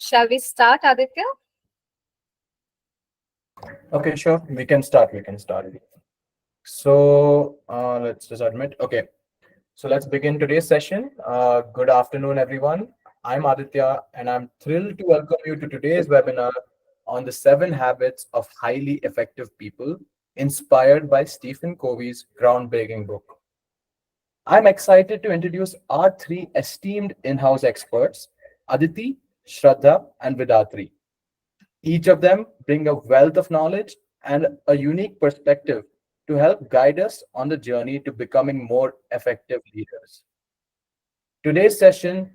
Shall we start, Aditya? Okay, sure. We can start. We can start. So let's just admit. Okay. So let's begin today's session. Good afternoon, everyone. I'm Aditya, and I'm thrilled to welcome you to today's webinar on the 7 habits of highly effective people, inspired by Stephen Covey's groundbreaking book. I'm excited to introduce our three esteemed in-house experts, Aditi, Shraddha, and Vidatri. Each of them bring a wealth of knowledge and a unique perspective to help guide us on the journey to becoming more effective leaders. Today's session,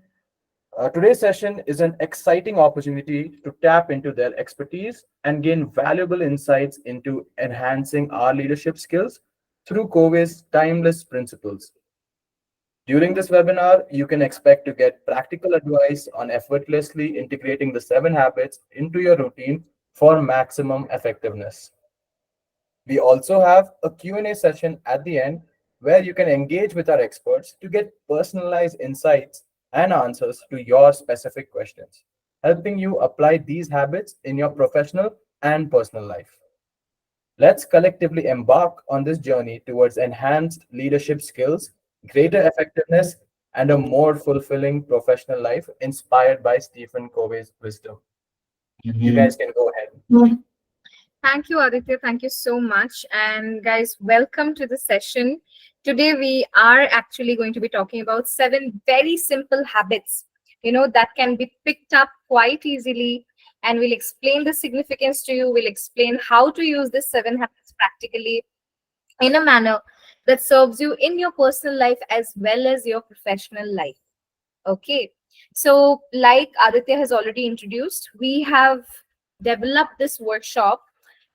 today's session is an exciting opportunity to tap into their expertise and gain valuable insights into enhancing our leadership skills through Covey's timeless principles. During this webinar, you can expect to get practical advice on effortlessly integrating the 7 habits into your routine for maximum effectiveness. We also have a Q&A session at the end where you can engage with our experts to get personalized insights and answers to your specific questions, helping you apply these habits in your professional and personal life. Let's collectively embark on this journey towards enhanced leadership skills, greater effectiveness, and a more fulfilling professional life inspired by Stephen Covey's wisdom. You guys can go ahead. Thank you, Aditya. Thank you so much. And guys, welcome to the session. Today, we are actually going to be talking about 7 very simple habits, that can be picked up quite easily. And we'll explain the significance to you. We'll explain how to use this 7 habits practically in a manner that serves you in your personal life as well as your professional life. Okay. So, like Aditya has already introduced, we have developed this workshop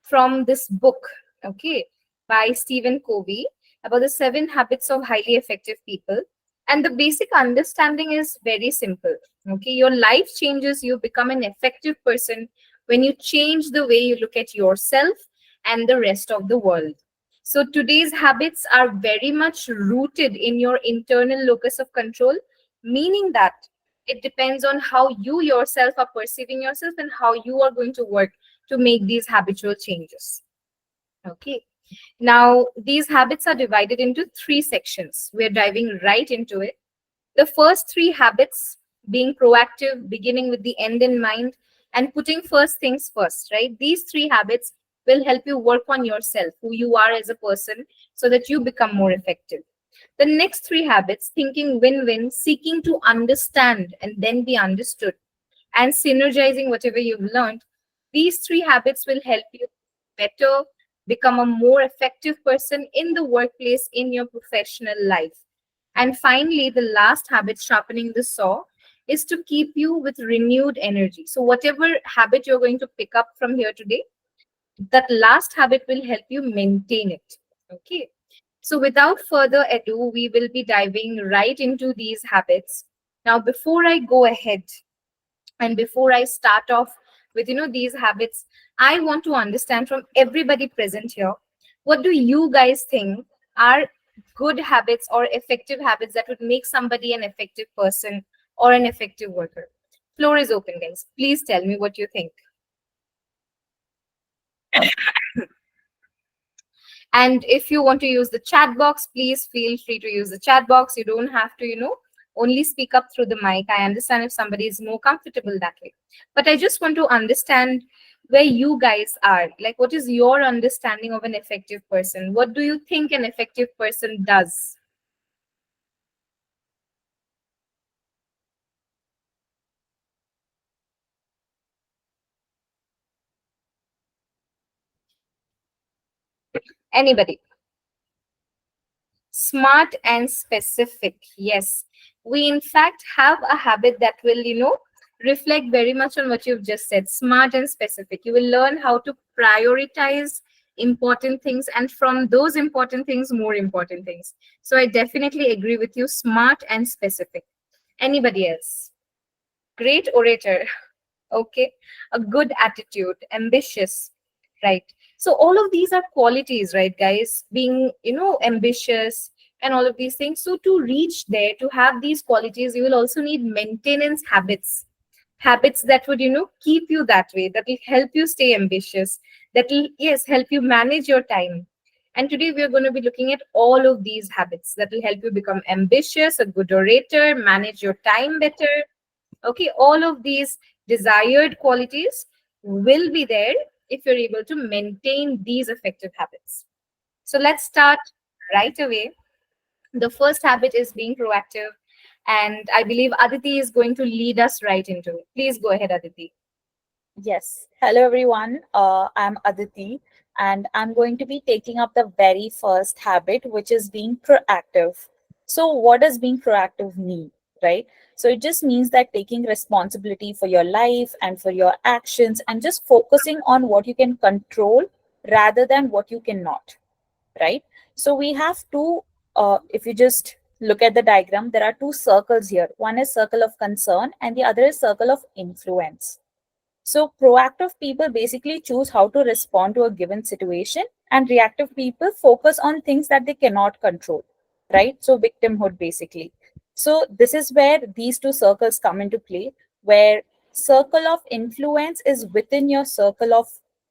from this book, okay, by Stephen Covey about the 7 habits of highly effective people. And the basic understanding is very simple. Okay, your life changes, you become an effective person when you change the way you look at yourself and the rest of the world. So today's habits are very much rooted in your internal locus of control, meaning that it depends on how you yourself are perceiving yourself and how you are going to work to make these habitual changes. Okay. Now, these habits are divided into 3 sections. We're diving right into it. The first 3 habits being proactive, beginning with the end in mind, and putting first things first, right? These 3 habits will help you work on yourself, who you are as a person, so that you become more effective. The next 3 habits, thinking win win, seeking to understand and then be understood, and synergizing whatever you've learned, these 3 habits will help you better become a more effective person in the workplace, in your professional life. And finally, the last habit, sharpening the saw, is to keep you with renewed energy. So, whatever habit you're going to pick up from here today, that last habit will help you maintain it. Okay. So, without further ado, we will be diving right into these habits. Now, before I go ahead, and before I start off with these habits, I want to understand from everybody present here, what do you guys think are good habits or effective habits that would make somebody an effective person or an effective worker? Floor is open, guys. Please tell me what you think. And if you want to use the chat box, please feel free to use the chat box. You don't have to, only speak up through the mic. I understand if somebody is more comfortable that way. But I just want to understand where you guys are. Like, what is your understanding of an effective person? What do you think an effective person does? Anybody? Smart and specific. Yes. We, in fact, have a habit that will, reflect very much on what you've just said. Smart and specific. You will learn how to prioritize important things, and from those important things, more important things. So I definitely agree with you. Smart and specific. Anybody else? Great orator. Okay. A good attitude. Ambitious. Right. So all of these are qualities, right, guys? Being, ambitious and all of these things. So to reach there, to have these qualities, you will also need maintenance habits. habits that would, keep you that way, that will help you stay ambitious, that will, yes, help you manage your time. And today we are going to be looking at all of these habits that will help you become ambitious, a good orator, manage your time better. Okay, all of these desired qualities will be there if you're able to maintain these effective habits. So let's start right away. The first habit is being proactive, and I believe Aditi is going to lead us right into it. Please go ahead, Aditi. Yes. Hello, everyone. I'm Aditi, and I'm going to be taking up the very first habit, which is being proactive. So, what does being proactive mean, right? So, it just means that taking responsibility for your life and for your actions and just focusing on what you can control rather than what you cannot, right? So, we have two, if you just look at the diagram, there are two circles here. One is circle of concern, and the other is circle of influence. So, proactive people basically choose how to respond to a given situation, and reactive people focus on things that they cannot control, right? So, victimhood basically. So, this is where these two circles come into play, where circle of influence is within your circle of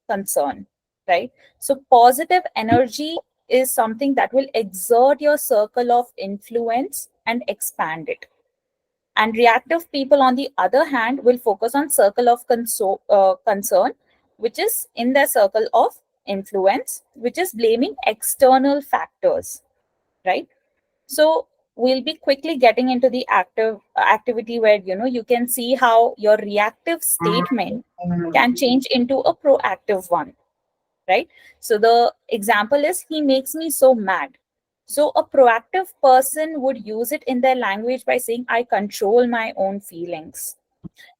concern, right? So, positive energy is something that will exert your circle of influence and expand it, and reactive people, on the other hand, will focus on circle of concern, which is in their circle of influence, which is blaming external factors, right? So we'll be quickly getting into the active activity where you can see how your reactive statement can change into a proactive one, right? So the example is, he makes me so mad. So a proactive person would use it in their language by saying, I control my own feelings.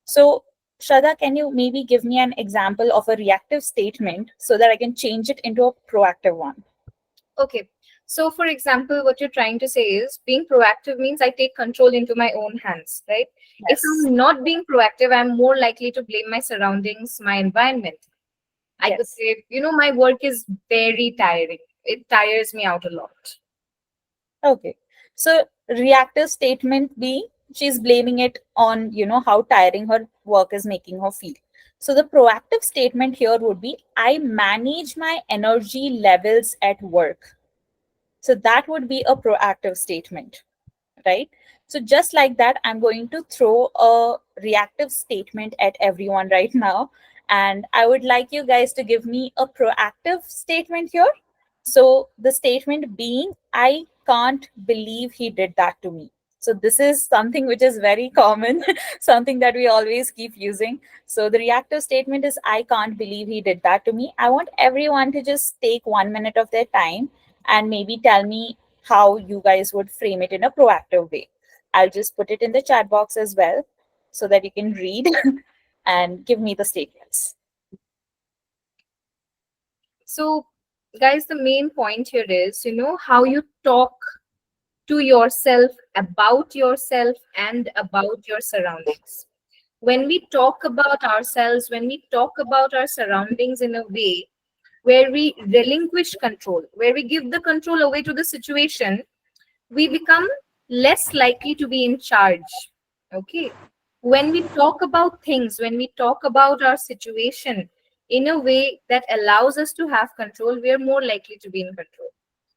So, Shraddha, can you maybe give me an example of a reactive statement so that I can change it into a proactive one? Okay. So, for example, what you're trying to say is being proactive means I take control into my own hands, right? If Yes. I'm not being proactive, I'm more likely to blame my surroundings, my environment. I could Yes. say, my work is very tiring. It tires me out a lot. Okay. So reactive statement B, she's blaming it on, how tiring her work is making her feel. So the proactive statement here would be, I manage my energy levels at work. So that would be a proactive statement, right? So just like that, I'm going to throw a reactive statement at everyone right now. And I would like you guys to give me a proactive statement here. So the statement being, I can't believe he did that to me. So this is something which is very common, something that we always keep using. So the reactive statement is, I can't believe he did that to me. I want everyone to just take 1 minute of their time and maybe tell me how you guys would frame it in a proactive way. I'll just put it in the chat box as well so that you can read and give me the statements. So, guys, the main point here is, how you talk to yourself, and about your surroundings. When we talk about ourselves, when we talk about our surroundings in a way where we relinquish control, where we give the control away to the situation, we become less likely to be in charge. Okay. When we talk about things, when we talk about our situation in a way that allows us to have control, we are more likely to be in control.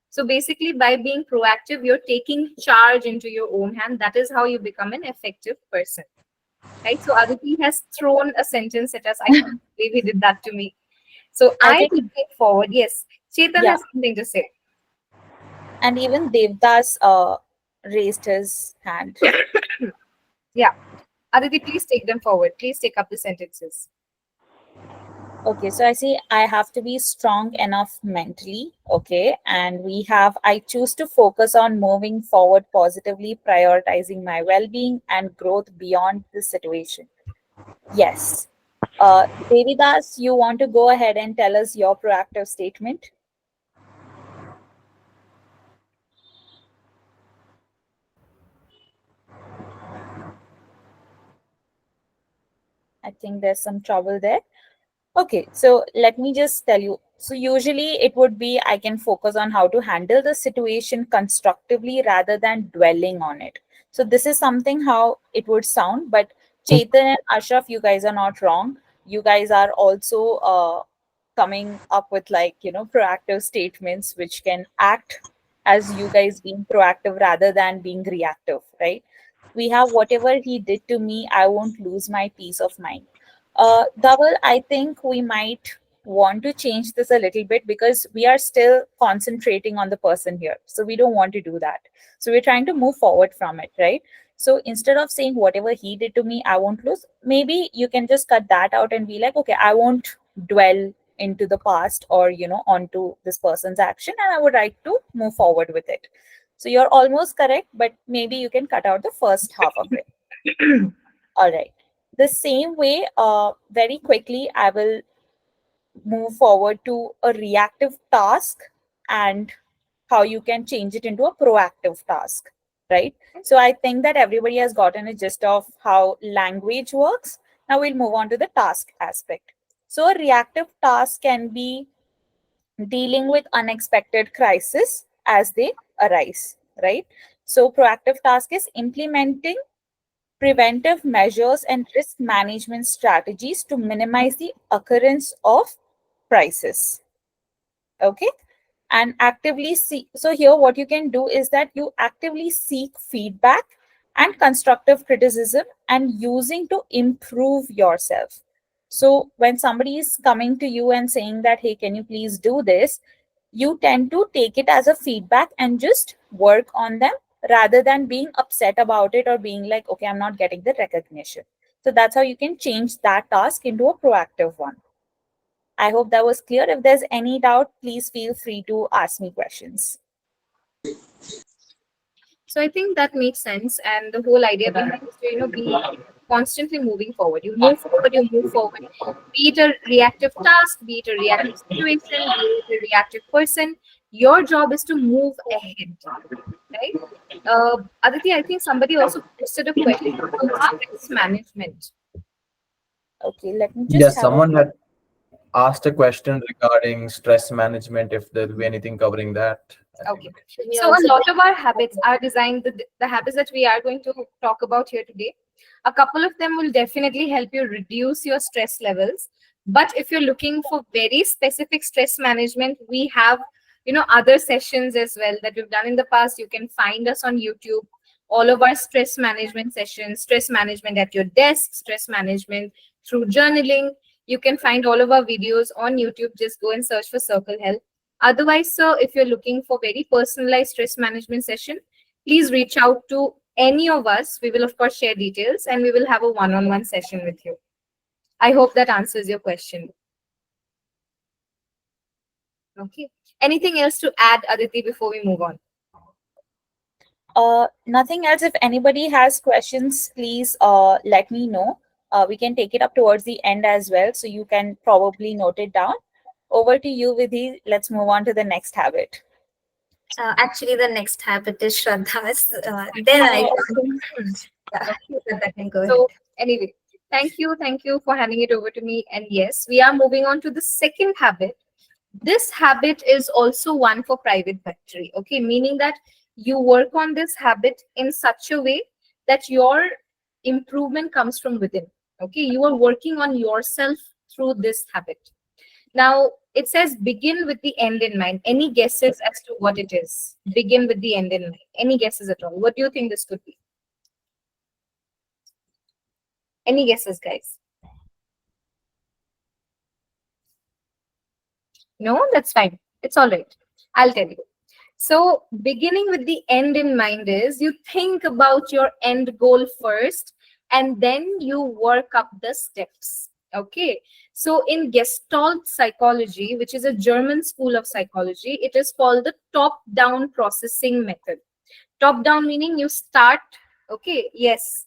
So basically, by being proactive, you're taking charge into your own hand. That is how you become an effective person. Right. So Aditi has thrown a sentence at us. I can't believe he did that to me. So I I think, take it forward. Yes. Chetan yeah, has something to say. and even Devdas raised his hand. Yeah. Aditi, please take them forward. Please take up the sentences. Okay, so I see I have to be strong enough mentally. Okay, and we have, I choose to focus on moving forward positively, prioritizing my well being and growth beyond this situation. Yes. Devidas, you want to go ahead and tell us your proactive statement? I think there's some trouble there. Okay, so let me just tell you. So, usually it would be, I can focus on how to handle the situation constructively rather than dwelling on it. So, this is something how it would sound, but Chetan and Ashraf, you guys are not wrong. You guys are also coming up with, like, proactive statements which can act as you guys being proactive rather than being reactive, right? We have whatever he did to me, I won't lose my peace of mind. Dhaval, I think we might want to change this a little bit because we are still concentrating on the person here. So we don't want to do that. So we're trying to move forward from it, right? So instead of saying whatever he did to me, I won't lose, maybe you can just cut that out and be like, okay, I won't dwell into the past or, onto this person's action, and I would like to move forward with it. So you're almost correct, but maybe you can cut out the first half of it. All right. The same way, very quickly, I will move forward to a reactive task and how you can change it into a proactive task, right? So I think that everybody has gotten a gist of how language works. Now we'll move on to the task aspect. So a reactive task can be dealing with unexpected crises as they arise, right? So proactive task is implementing preventive measures and risk management strategies to minimize the occurrence of crisis. Okay. And actively seek. So here what you can do is that you actively seek feedback and constructive criticism and using to improve yourself. So when somebody is coming to you and saying that, hey, can you please do this, you tend to take it as a feedback and just work on them rather than being upset about it or being like, okay, I'm not getting the recognition. So that's how you can change that task into a proactive one. I hope that was clear. If there's any doubt, please feel free to ask me questions. So I think that makes sense, and the whole idea behind is to be constantly moving forward. You move forward, you move forward. Be it a reactive task, be it a reactive situation, be it a reactive person. Your job is to move ahead, right? Aditi, I think somebody also posted a question about stress management. Okay, let me just Yes, have a someone had asked a question regarding stress management, if there will be anything covering that. I Okay. think. So a lot of our habits are designed, the habits that we are going to talk about here today. A couple of them will definitely help you reduce your stress levels. But if you're looking for very specific stress management, we have, other sessions as well that we've done in the past. You can find us on YouTube. All of our stress management sessions, stress management at your desk, stress management through journaling. You can find all of our videos on YouTube. Just go and search for Circle Health. Otherwise, sir, if you're looking for very personalized stress management session, please reach out to any of us. We will, of course, share details and we will have a one-on-one session with you. I hope that answers your question. Okay. Anything else to add, Aditi, before we move on? Nothing else. If anybody has questions, please let me know. We can take it up towards the end as well, so you can probably note it down. Over to you, Vidhi. Let's move on to the next habit. Actually, the next habit is Shraddha's. Then I can, yeah, Shraddha can go ahead. So, anyway, thank you for handing it over to me. And yes, we are moving on to the second habit. This habit is also one for private victory. Okay, meaning that you work on this habit in such a way that your improvement comes from within. Okay, you are working on yourself through this habit. Now, it says begin with the end in mind. Any guesses as to what it is? Begin with the end in mind. Any guesses at all? What do you think this could be? Any guesses, guys? No, that's fine. It's all right. I'll tell you. So, beginning with the end in mind is you think about your end goal first and then you work up the steps. Okay. So, in Gestalt psychology, which is a German school of psychology, it is called the top down processing method. Top down meaning you start, okay, yes,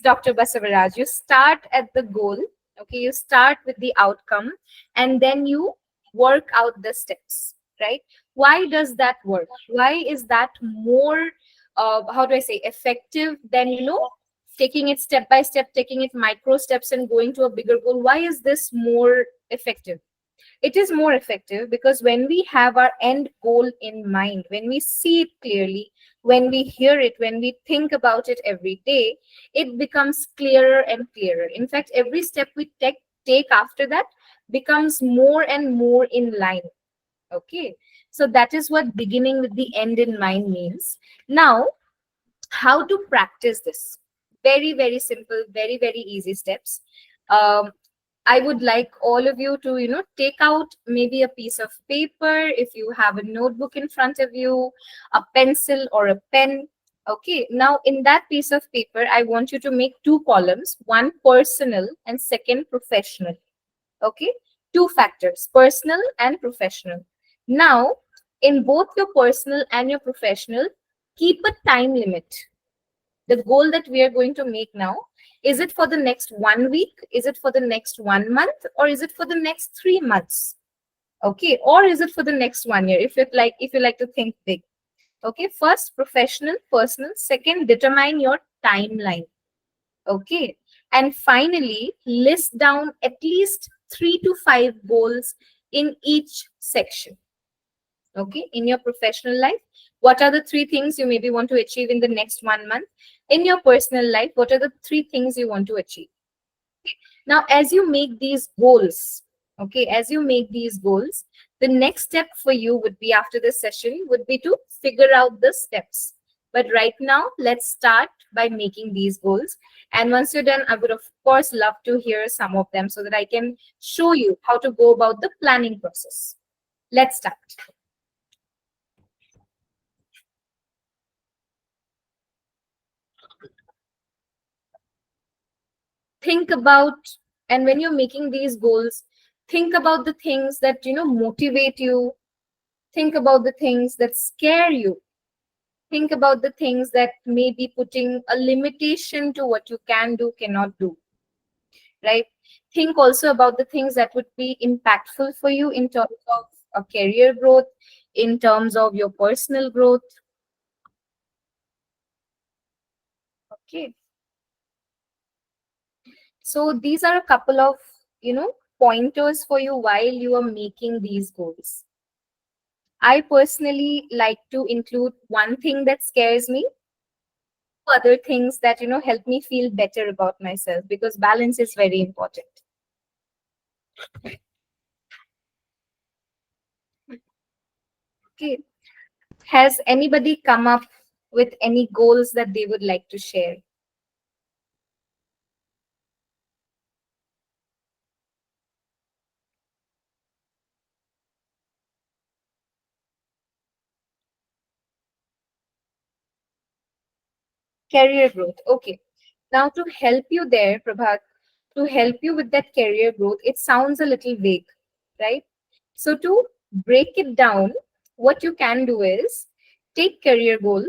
Dr. Basavaraj, you start at the goal, okay, you start with the outcome and then you work out the steps, right? Why does that work? Why is that more, how do I say, effective than, taking it step by step, taking it micro steps and going to a bigger goal? Why is this more effective? It is more effective because when we have our end goal in mind, when we see it clearly, when we hear it, when we think about it every day, it becomes clearer and clearer. In fact, every step we take after that becomes more and more in line. Okay, so that is what beginning with the end in mind means. Now, how to practice this? Very, very simple, very, very easy steps. Um, I would like all of you to, take out maybe a piece of paper, if you have a notebook in front of you, a pencil or a pen. Okay, now in that piece of paper, I want you to make two columns, one personal and second professional. Okay, two factors, personal and professional. Now, in both your personal and your professional, keep a time limit. The goal that we are going to make now, is it for the next 1 week, is it for the next 1 month, or is it for the next 3 months? Okay, or is it for the next 1 year, if you like to think big. Okay, first professional, personal, second determine your timeline. Okay, and finally list down at least 3 to 5 goals in each section. Okay, in your professional life, what are the 3 things you maybe want to achieve in the next 1 month? In your personal life, what are the 3 things you want to achieve? Now, as you make these goals, okay, as you make these goals, the next step for you would be, after this session, would be to figure out the steps. But right now, let's start by making these goals. And once you're done, I would of course love to hear some of them so that I can show you how to go about the planning process. Let's start. Think about, and when you're making these goals, think about the things that motivate you. Think about the things that scare you. Think about the things that may be putting a limitation to what you can do, cannot do, right? Think also about the things that would be impactful for you in terms of a career growth, in terms of your personal growth. Okay, so these are a couple of pointers for you while you are making these goals. I personally like to include one thing that scares me, other things that help me feel better about myself, because balance is very important. Okay, has anybody come up with any goals that they would like to share? Career growth. Okay, now to help you there, Prabhat, to help you with that career growth, it sounds a little vague, right? So to break it down, what you can do is take career goal,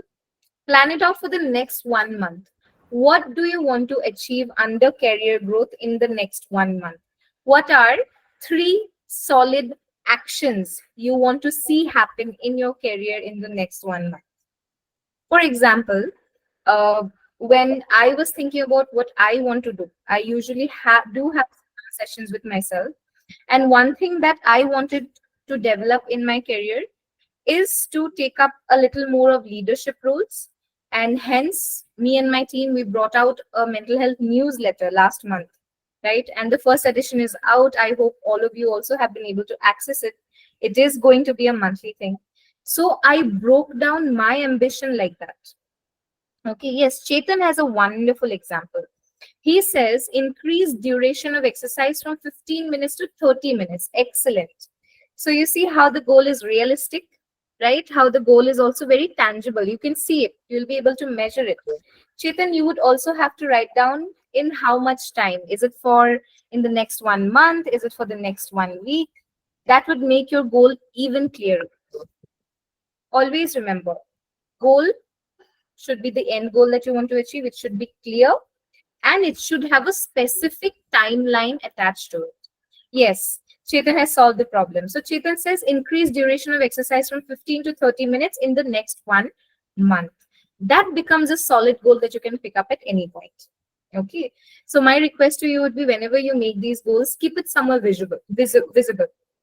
plan it out for the next 1 month. What do you want to achieve under career growth in the next 1 month? What are 3 solid actions you want to see happen in your career in the next 1 month? For example, uh, when I was thinking about what I want to do, I usually do have sessions with myself. And one thing that I wanted to develop in my career is to take up a little more of leadership roles. And hence, me and my team, we brought out a mental health newsletter last month, right? And the first edition is out. I hope all of you also have been able to access it. It is going to be a monthly thing. So I broke down my ambition like that. Okay, yes, Chetan has a wonderful example. He says increase duration of exercise from 15 minutes to 30 minutes. Excellent. So you see how the goal is realistic, right? How the goal is also very tangible. You can see it. You'll be able to measure it. Chetan, you would also have to write down in how much time. Is it for in the next 1 month? Is it for the next 1 week? That would make your goal even clearer. Always remember, goal should be the end goal that you want to achieve. It should be clear and it should have a specific timeline attached to it. Yes, Chetan has solved the problem. So Chetan says increase duration of exercise from 15 to 30 minutes in the next 1 month. That becomes a solid goal that you can pick up at any point. Okay. So my request to you would be, whenever you make these goals, keep it somewhere visible,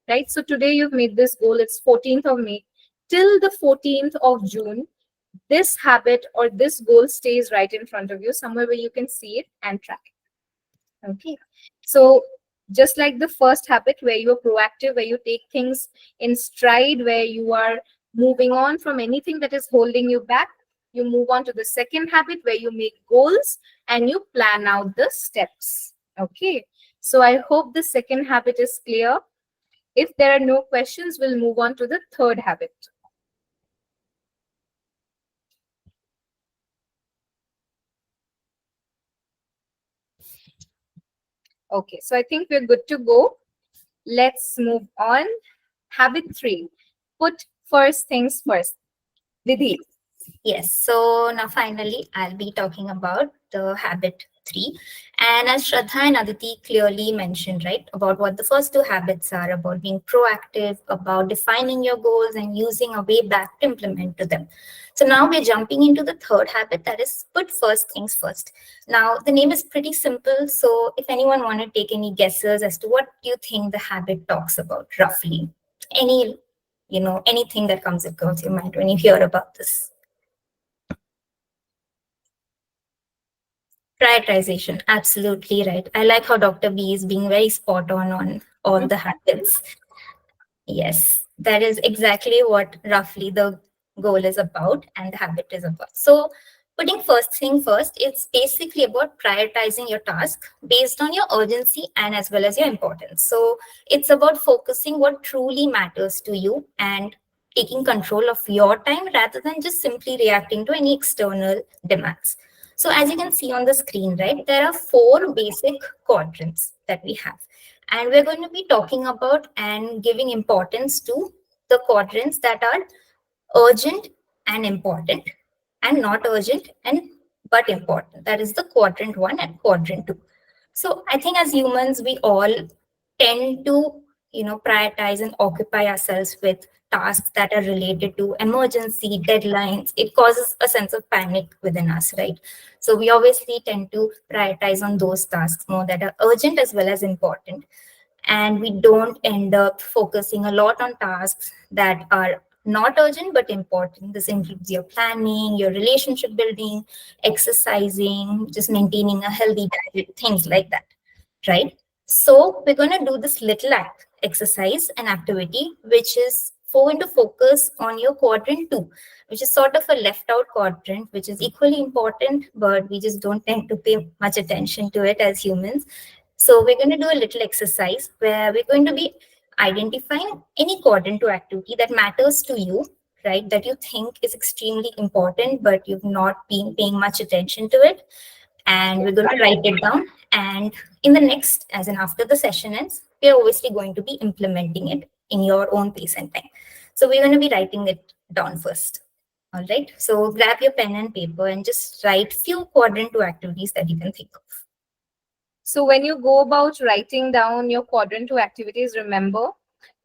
right? So today you've made this goal. It's 14th of May. Till the 14th of June, this habit or this goal stays right in front of you, somewhere where you can see it and track it. Okay. So just like the first habit where you are proactive, where you take things in stride, where you are moving on from anything that is holding you back, you move on to the second habit where you make goals and you plan out the steps. Okay. So I hope the second habit is clear. If there are no questions, we'll move on to the third habit. Okay, so I think we're good to go. Let's move on. Habit 3, put first things first. Vidhi. Yes, so now finally I'll be talking about the habit 3. And as Shraddha and Aditi clearly mentioned, right, about what the first two habits are about being proactive, about defining your goals and using a way back to implement to them. So now we're jumping into the third habit, that is put first things first. Now the name is pretty simple. So if anyone want to take any guesses as to what do you think the habit talks about roughly, any, anything that comes across your mind when you hear about this. Prioritization, absolutely right. I like how Dr. B is being very spot on all the habits. Yes, that is exactly what roughly the goal is about and the habit is about. So, putting first thing first, it's basically about prioritizing your task based on your urgency and as well as your importance. So, it's about focusing what truly matters to you and taking control of your time rather than just simply reacting to any external demands. So, as you can see on the screen, right, there are four basic quadrants that we have. And we're going to be talking about and giving importance to the quadrants that are urgent and important, and not urgent and but important. That is the quadrant 1 and quadrant 2. So I think as humans, we all tend to, prioritize and occupy ourselves with tasks that are related to emergency deadlines. It causes a sense of panic within us, right? So we obviously tend to prioritize on those tasks more that are urgent as well as important, and we don't end up focusing a lot on tasks that are not urgent but important. This includes your planning, your relationship building, exercising, just maintaining a healthy diet, things like that, right? So we're going to do this little exercise and activity, which is going to focus on your quadrant 2, which is sort of a left out quadrant, which is equally important, but we just don't tend to pay much attention to it as humans. So we're going to do a little exercise where we're going to be identifying any quadrant 2 activity that matters to you, right? That you think is extremely important, but you've not been paying much attention to it. And we're going to write it down. And in the next, as in after the session ends, we're obviously going to be implementing it in your own pace and time. So we're going to be writing it down first. All right. So grab your pen and paper and just write few quadrant 2 activities that you can think of. So when you go about writing down your quadrant 2 activities, remember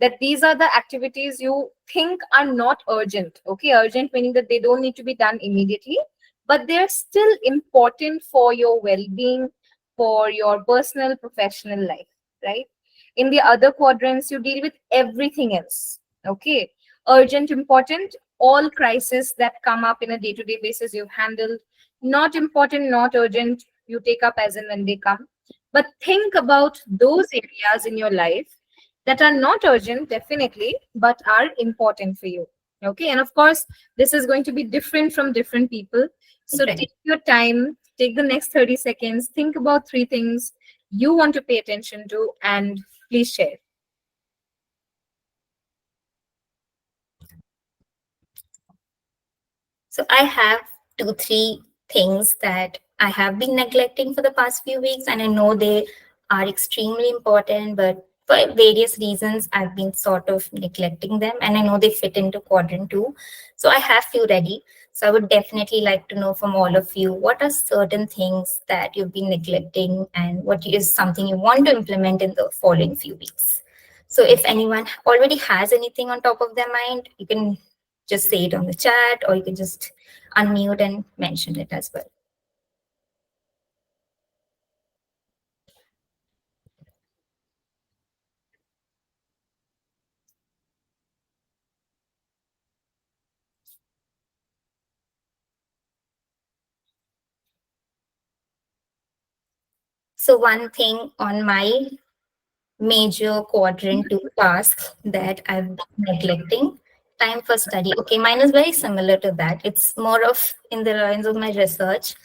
that these are the activities you think are not urgent. Okay, urgent meaning that they don't need to be done immediately, but they're still important for your well-being, for your personal, professional life, right? In the other quadrants, you deal with everything else. Okay, urgent, important, all crises that come up in a day-to-day basis you've handled. Not important, not urgent, you take up as and when they come. But think about those areas in your life that are not urgent, definitely, but are important for you. Okay. And of course, this is going to be different from different people. So Okay. take your time, take the next 30 seconds, think about three things you want to pay attention to, and please share. So I have 2, 3 things that I have been neglecting for the past few weeks, and I know they are extremely important, but for various reasons, I've been sort of neglecting them, and I know they fit into quadrant 2. So I have few ready. So I would definitely like to know from all of you, what are certain things that you've been neglecting and what is something you want to implement in the following few weeks. So if anyone already has anything on top of their mind, you can just say it on the chat, or you can just unmute and mention it as well. So one thing on my major quadrant two task that I've been neglecting, time for study. Okay, mine is very similar to that. It's more of in the lines of my research,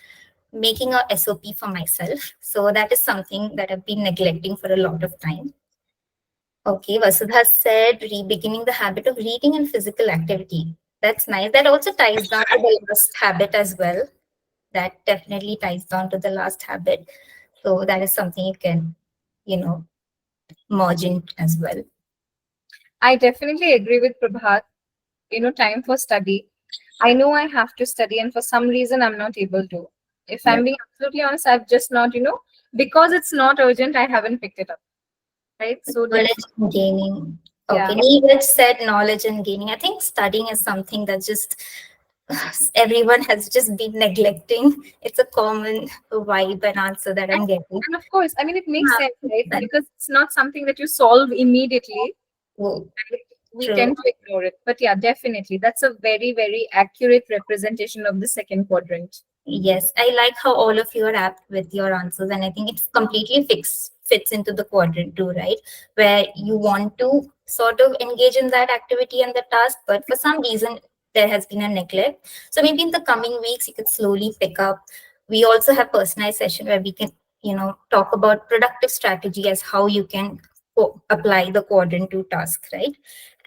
making a SOP for myself. So that is something that I've been neglecting for a lot of time. Okay, Vasudha said re-beginning the habit of reading and physical activity. That's nice. That also ties down to the last habit as well. That definitely ties down to the last habit. So that is something you can, you know, merge in as well. I definitely agree with Prabhat. Time for study. I know I have to study, and for some reason, I'm not able to. If Yeah. I'm being absolutely honest, I've just not, because it's not urgent, I haven't picked it up. Right? So, Knowledge and gaining. yeah. Okay, Neeraj said knowledge and gaining. I think studying is something that just everyone has just been neglecting. It's a common vibe and answer that I'm getting. And of course, I mean, it makes Yeah, sense, right? that's Because it's not something that you solve immediately. true. Right? We True. tend to ignore it. But yeah, definitely. That's a very, very accurate representation of the second quadrant. Yes, I like how all of you are apt with your answers, and I think it's completely fits into the quadrant two, right? Where you want to sort of engage in that activity and the task, but for some reason there has been a neglect. So maybe in the coming weeks you could slowly pick up. We also have personalized session where we can, talk about productive strategy as how you can apply the quadrant two task, right?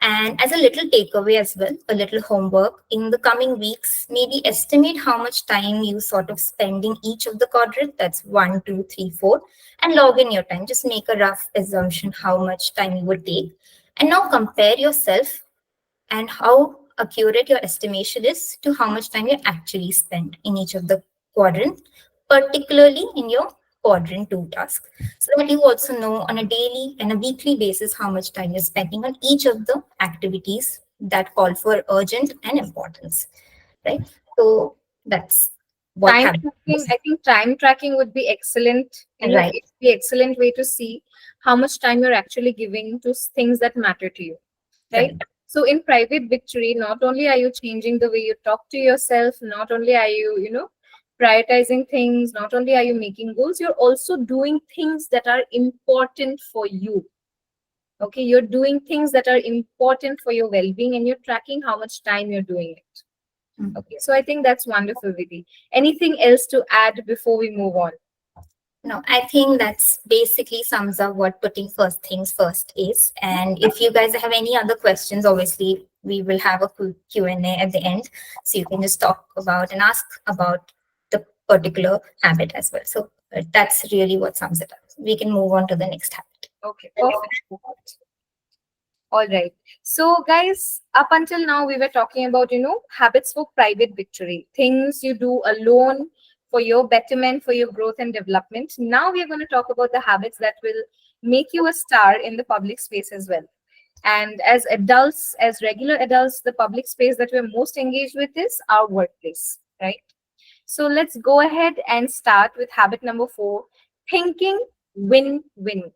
And as a little takeaway as well, a little homework in the coming weeks, maybe estimate how much time you sort of spend in each of the quadrant. That's 1, 2, 3, 4, and log in your time. Just make a rough assumption how much time you would take. And now compare yourself and how accurate your estimation is to how much time you actually spend in each of the quadrant, particularly in your quadrant two task, so that you also know on a daily and a weekly basis how much time you're spending on each of the activities that call for urgent and importance, right? So that's what Time happens. tracking, I think time tracking would be excellent. Right, It's the excellent way to see how much time you're actually giving to things that matter to you. Right? right. So in private victory, not only are you changing the way you talk to yourself, not only are you, prioritizing things, not only are you making goals, you're also doing things that are important for you. Okay, you're doing things that are important for your well-being, and you're tracking how much time you're doing it. Mm. Okay, so I think that's wonderful, Vidhi. Anything else to add before we move on? No, I think that's basically sums up what putting first things first is. And if you guys have any other questions, obviously we will have a quick Q&A at the end. So you can just talk about and ask about the particular habit as well. So that's really what sums it up. We can move on to the next habit. Okay, perfect. All right. So, guys, up until now, we were talking about, habits for private victory, things you do alone for your betterment, for your growth and development. Now, we are going to talk about the habits that will make you a star in the public space as well. And as adults, as regular adults, the public space that we're most engaged with is our workplace, right? So, let's go ahead and start with habit number 4, thinking win win.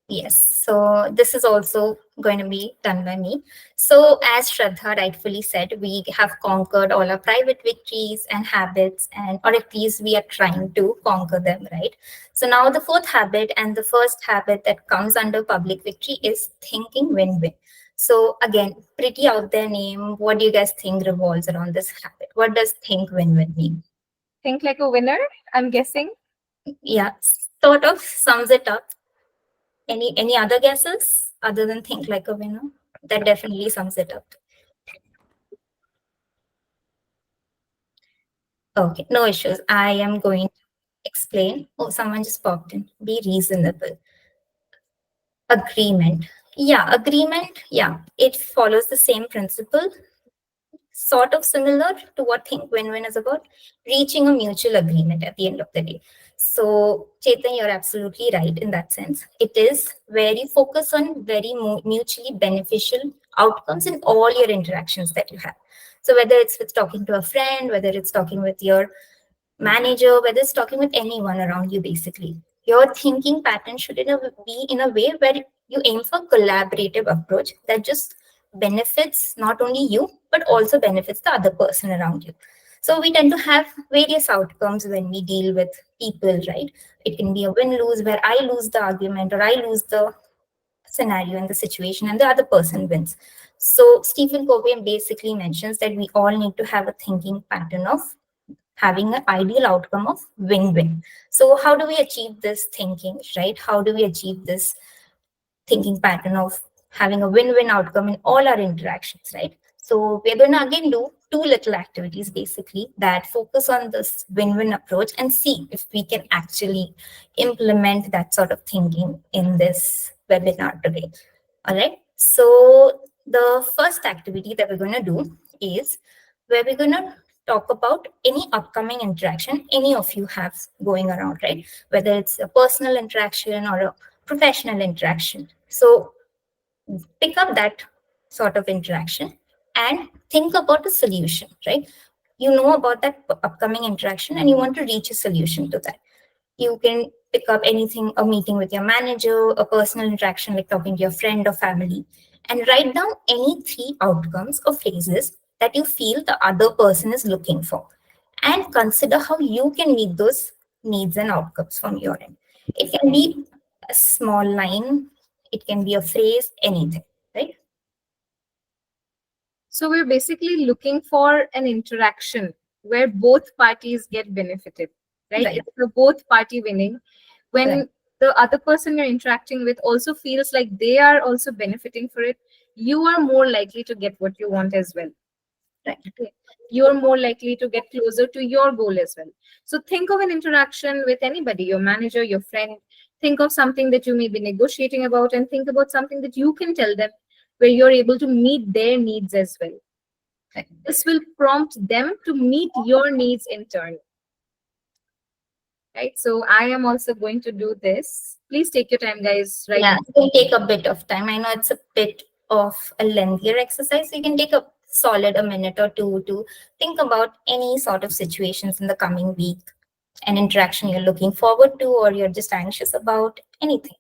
Yes, so this is also going to be done by me. So, as Shraddha rightfully said, we have conquered all our private victories and habits, and or at least we are trying to conquer them, right? So now the fourth habit and the first habit that comes under public victory is thinking win-win. So again, pretty out there name. What do you guys think revolves around this habit? What does think win-win mean? Think like a winner, I'm guessing. Yeah, sort of sums it up. Any other guesses other than think like a winner? That definitely sums it up. Okay, no issues. I am going to explain. Oh, someone just popped in. Be reasonable. Agreement. Yeah, agreement. Yeah, it follows the same principle, sort of similar to what think win-win is about, reaching a mutual agreement at the end of the day. So Chetan, you're absolutely right in that sense. It is where you focus on very mutually beneficial outcomes in all your interactions that you have. So whether it's with talking to a friend, whether it's talking with your manager, whether it's talking with anyone around you, basically your thinking pattern should be in a way where you aim for collaborative approach that just benefits not only you but also benefits the other person around you. So we tend to have various outcomes when we deal with people, right? It can be a win-lose where I lose the argument or I lose the scenario and the situation and the other person wins. So Stephen Covey basically mentions that we all need to have a thinking pattern of having an ideal outcome of win-win. So how do we achieve this thinking, right? How do we achieve this thinking pattern of having a win-win outcome in all our interactions, right? So we're going to again do two little activities basically that focus on this win-win approach and see if we can actually implement that sort of thinking in this webinar today. All right. So the first activity that we're going to do is where we're going to talk about any upcoming interaction any of you have going around, right? Whether it's a personal interaction or a professional interaction. So pick up that sort of interaction and think about a solution, right? You know about that upcoming interaction and you want to reach a solution to that. You can pick up anything, a meeting with your manager, a personal interaction like talking to your friend or family, and write down any three outcomes or phrases that you feel the other person is looking for, and consider how you can meet those needs and outcomes from your end. It can be a small line, it can be a phrase, anything, right? So we're basically looking for an interaction where both parties get benefited, right? Right. It's the both party winning. When Right. the other person you're interacting with also feels like they are also benefiting for it, you are more likely to get what you want as well. Right. Okay. You're more likely to get closer to your goal as well. So think of an interaction with anybody, your manager, your friend. Think of something that you may be negotiating about and think about something that you can tell them where you're able to meet their needs as well. Right. This will prompt them to meet your needs in turn. Right. So I am also going to do this. Please take your time, guys. Right. Yeah, it can take a bit of time. I know it's a bit of a lengthier exercise. So you can take a solid a minute or two to think about any sort of situations in the coming week, an interaction you're looking forward to or you're just anxious about, anything.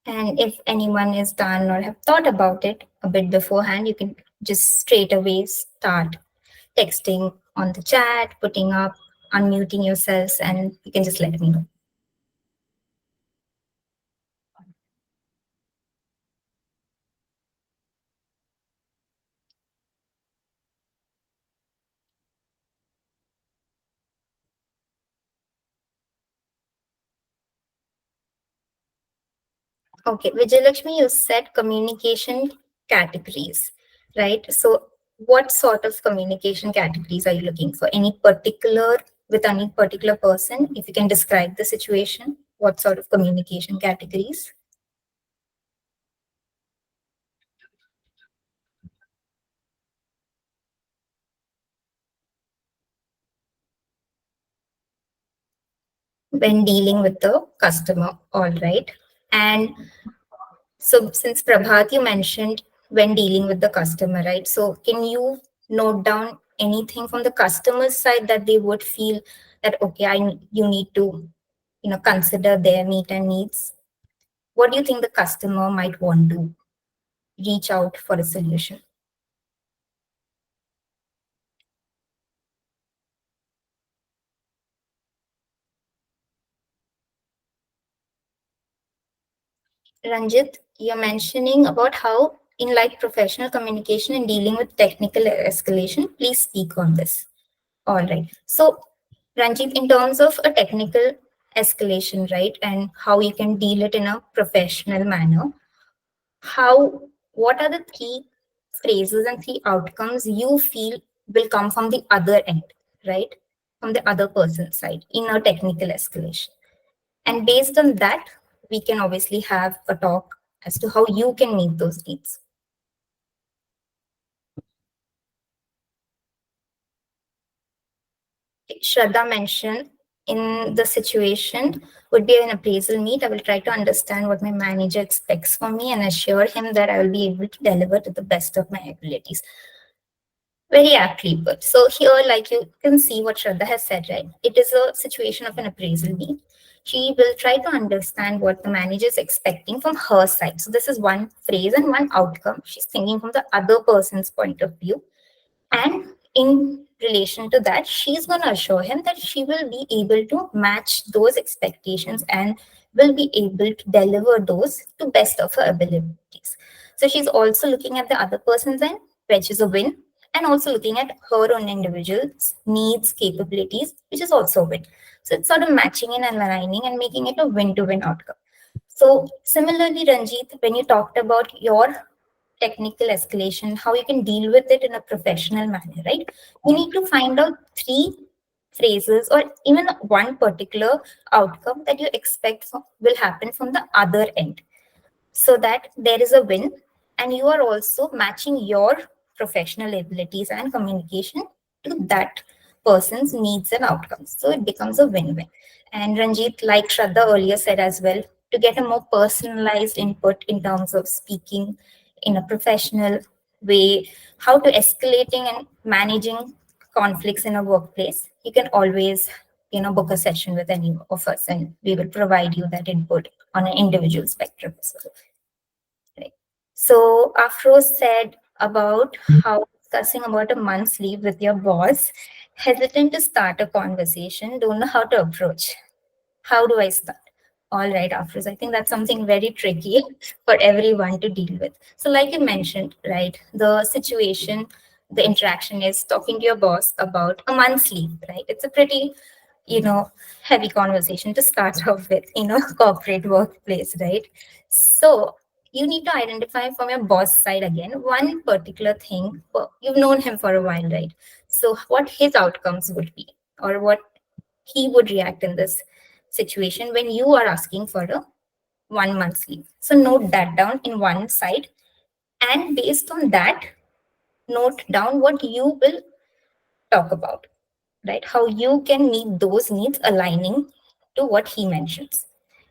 And if anyone is done or have thought about it a bit beforehand, you can just straight away start texting on the chat, putting up, unmuting yourselves, and you can just let me know. Okay, Vijayalakshmi, you said communication categories, right? So what sort of communication categories are you looking for? Any particular, with any particular person? If you can describe the situation, what sort of communication categories? When dealing with the customer, all right. And so since Prabhat, you mentioned when dealing with the customer, right? So can you note down anything from the customer's side that they would feel that, okay, you need to, consider their need and needs? What do you think the customer might want to reach out for a solution? Ranjit, you're mentioning about how in like professional communication and dealing with technical escalation, please speak on this. All right. So, Ranjit, in terms of a technical escalation, right, and how you can deal it in a professional manner, what are the three phrases and three outcomes you feel will come from the other end, right, from the other person's side in a technical escalation? And based on that, we can obviously have a talk as to how you can meet those needs. Shraddha mentioned in the situation would be an appraisal meet. I will try to understand what my manager expects from me and assure him that I will be able to deliver to the best of my abilities. Very aptly put. So here, like you can see what Shraddha has said, right? It is a situation of an appraisal need. She will try to understand what the manager is expecting from her side. So this is one phrase and one outcome. She's thinking from the other person's point of view. And in relation to that, she's going to assure him that she will be able to match those expectations and will be able to deliver those to best of her abilities. So she's also looking at the other person's end, which is a win, and also looking at her own individual's needs, capabilities, which is also a win. So it's sort of matching in and aligning and making it a win-to-win outcome. So similarly, Ranjit, when you talked about your technical escalation, how you can deal with it in a professional manner, right? You need to find out three phrases or even one particular outcome that you expect will happen from the other end, so that there is a win and you are also matching your professional abilities and communication to that person's needs and outcomes. So it becomes a win-win. And Ranjit, like Shraddha earlier said as well, to get a more personalized input in terms of speaking in a professional way, how to escalating and managing conflicts in a workplace, you can always book a session with any of us and we will provide you that input on an individual spectrum as well. Right. So Afro said about how discussing about a month's leave with your boss, hesitant to start a conversation, don't know how to approach. How do I start? All right, Afros. I think that's something very tricky for everyone to deal with. So, like you mentioned, right, the situation, the interaction is talking to your boss about a month's leave, right? It's a pretty, heavy conversation to start off with, corporate workplace, right? So, you need to identify from your boss side again one particular thing. You've known him for a while, right? So, what his outcomes would be, or what he would react in this situation when you are asking for a 1 month leave. So note that down in one side, and based on that, note down what you will talk about, right? How you can meet those needs aligning to what he mentions,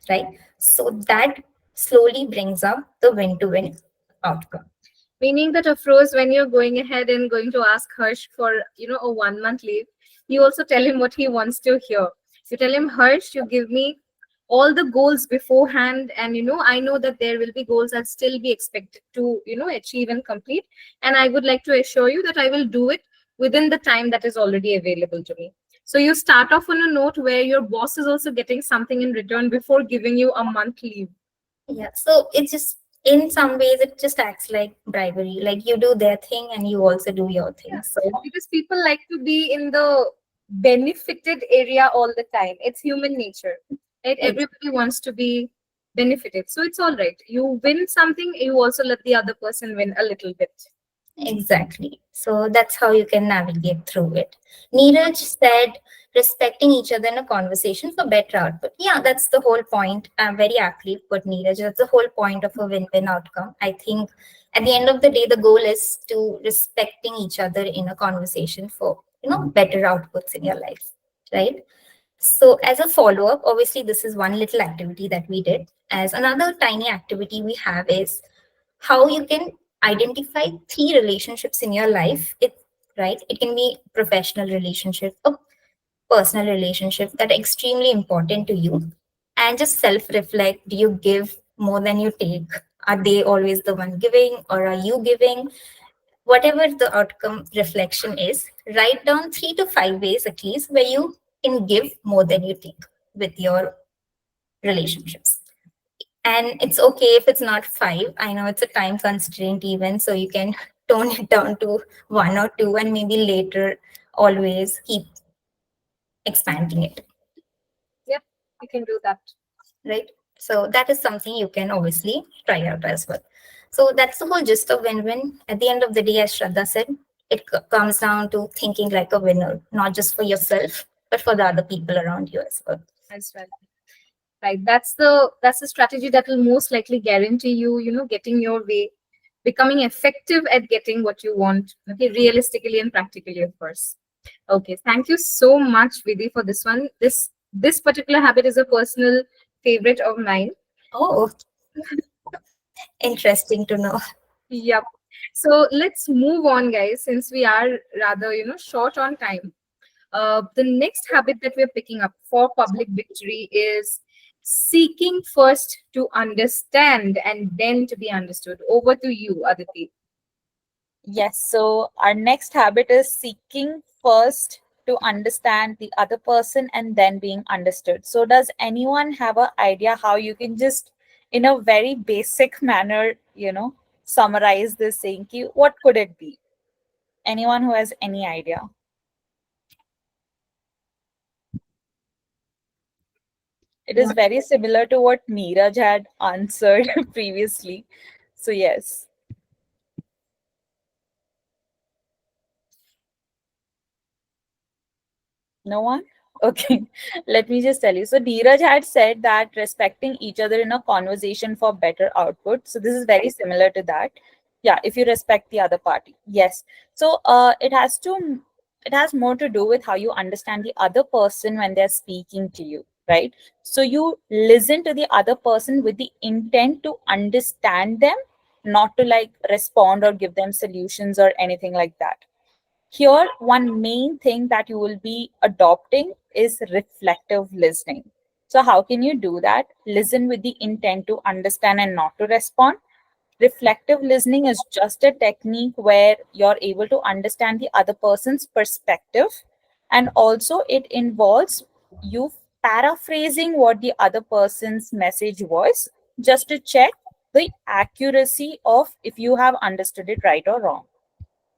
right? So that slowly brings up the win-to-win outcome. Meaning that, Afroz, when you're going ahead and going to ask Harsh for, a 1 month leave, you also tell him what he wants to hear. You tell him, Harsh, you give me all the goals beforehand, and I know that there will be goals I'll still be expected to achieve and complete, and I would like to assure you that I will do it within the time that is already available to me. So you start off on a note where your boss is also getting something in return before giving you a month leave. Yeah, so it's just in some ways it just acts like bribery. Like you do their thing and you also do your thing. Yeah, So because people like to be in the benefited area all the time. It's human nature, right? Everybody wants to be benefited. So it's all right. You win something, you also let the other person win a little bit. exactly. So that's how you can navigate through it. Neeraj said respecting each other in a conversation for better output. Yeah, that's the whole point. I'm very aptly put, Neeraj. That's the whole point of a win-win outcome. I think at the end of the day, the goal is to respecting each other in a conversation for better outputs in your life, right? So as a follow-up, obviously this is one little activity that we did. As another tiny activity we have is how you can identify three relationships in your life. It can be professional relationship, a personal relationship that are extremely important to you, and just self-reflect. Do you give more than you take? Are they always the one giving, or are you giving? Whatever the outcome reflection is, write down 3 to 5 ways at least where you can give more than you take with your relationships. And it's okay if it's not 5. I know it's a time constraint even, so you can tone it down to 1 or 2 and maybe later always keep expanding it, Yep, you can do that. right? So that is something you can obviously try out as well. So that's the whole gist of win-win. At the end of the day, as Shraddha said, it comes down to thinking like a winner, not just for yourself, but for the other people around you as well. As well. Right. That's the strategy that will most likely guarantee you, getting your way, becoming effective at getting what you want. Okay, realistically and practically, of course. Okay, thank you so much, Vidhi, for this one. This particular habit is a personal favorite of mine. Oh, interesting to know. Yep. So let's move on, guys, since we are rather, short on time. The next habit that we're picking up for public victory is seeking first to understand and then to be understood. Over to you, Aditi. Yes, so our next habit is seeking first to understand the other person and then being understood. So, does anyone have an idea how you can just, in a very basic manner, summarize this saying? Ki, what could it be? Anyone who has any idea? It is very similar to what Neeraj had answered previously. So, yes. No one? Okay, let me just tell you. So, Dheeraj had said that respecting each other in a conversation for better output. So, this is very similar to that. Yeah, if you respect the other party. Yes. So, it has more to do with how you understand the other person when they're speaking to you, right? So, you listen to the other person with the intent to understand them, not to like respond or give them solutions or anything like that. Here, one main thing that you will be adopting is reflective listening. So, how can you do that? Listen with the intent to understand and not to respond. Reflective listening is just a technique where you're able to understand the other person's perspective, and also it involves you paraphrasing what the other person's message was just to check the accuracy of if you have understood it right or wrong.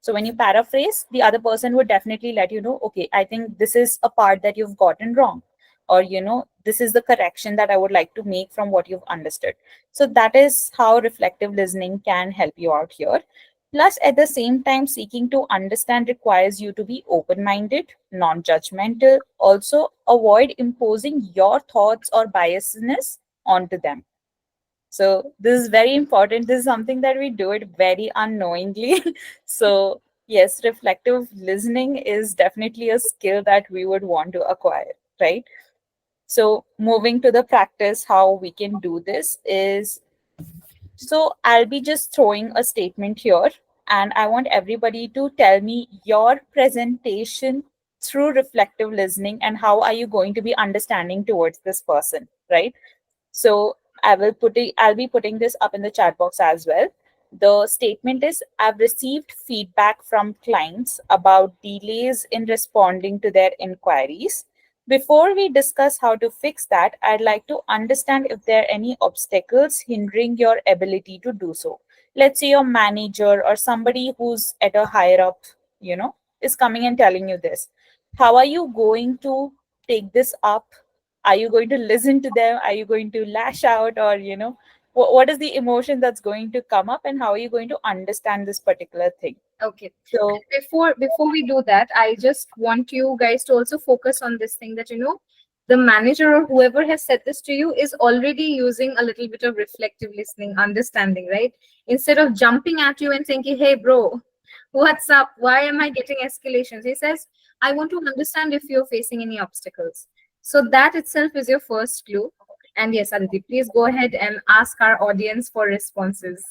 So when you paraphrase, the other person would definitely let you know, okay, I think this is a part that you've gotten wrong. Or, this is the correction that I would like to make from what you've understood. So that is how reflective listening can help you out here. Plus, at the same time, seeking to understand requires you to be open minded, non judgmental. Also, avoid imposing your thoughts or biasness onto them. So this is very important. This is something that we do it very unknowingly. So yes, reflective listening is definitely a skill that we would want to acquire, right? So moving to the practice, how we can do this is, so I'll be just throwing a statement here, and I want everybody to tell me your presentation through reflective listening and how are you going to be understanding towards this person, right? So I'll be putting this up in the chat box as well. The statement is, I've received feedback from clients about delays in responding to their inquiries. Before we discuss how to fix that, I'd like to understand if there are any obstacles hindering your ability to do so. Let's say your manager or somebody who's at a higher up, is coming and telling you this. How are you going to take this up? Are you going to listen to them? Are you going to lash out? Or what is the emotion that's going to come up, and how are you going to understand this particular thing? Okay. So Before we do that, I just want you guys to also focus on this thing that the manager or whoever has said this to you is already using a little bit of reflective listening, understanding, right? Instead of jumping at you and thinking, "Hey, bro, what's up? Why am I getting escalations?" He says, "I want to understand if you're facing any obstacles." So that itself is your first clue. And yes, Aditi, please go ahead and ask our audience for responses.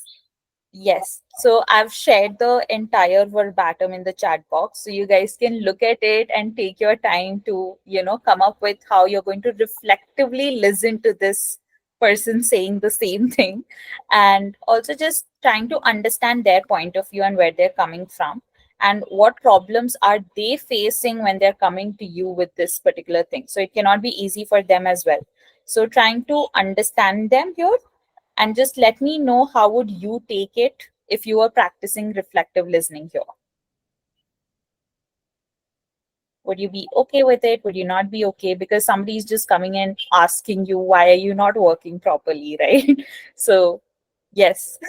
yes. So I've shared the entire verbatim in the chat box. So you guys can look at it and take your time to, come up with how you're going to reflectively listen to this person saying the same thing. And also just trying to understand their point of view and where they're coming from. And what problems are they facing when they're coming to you with this particular thing. So it cannot be easy for them as well. So trying to understand them here, and just let me know how would you take it if you were practicing reflective listening here. Would you be okay with it? Would you not be okay? Because somebody is just coming and asking you, why are you not working properly, right? So, yes,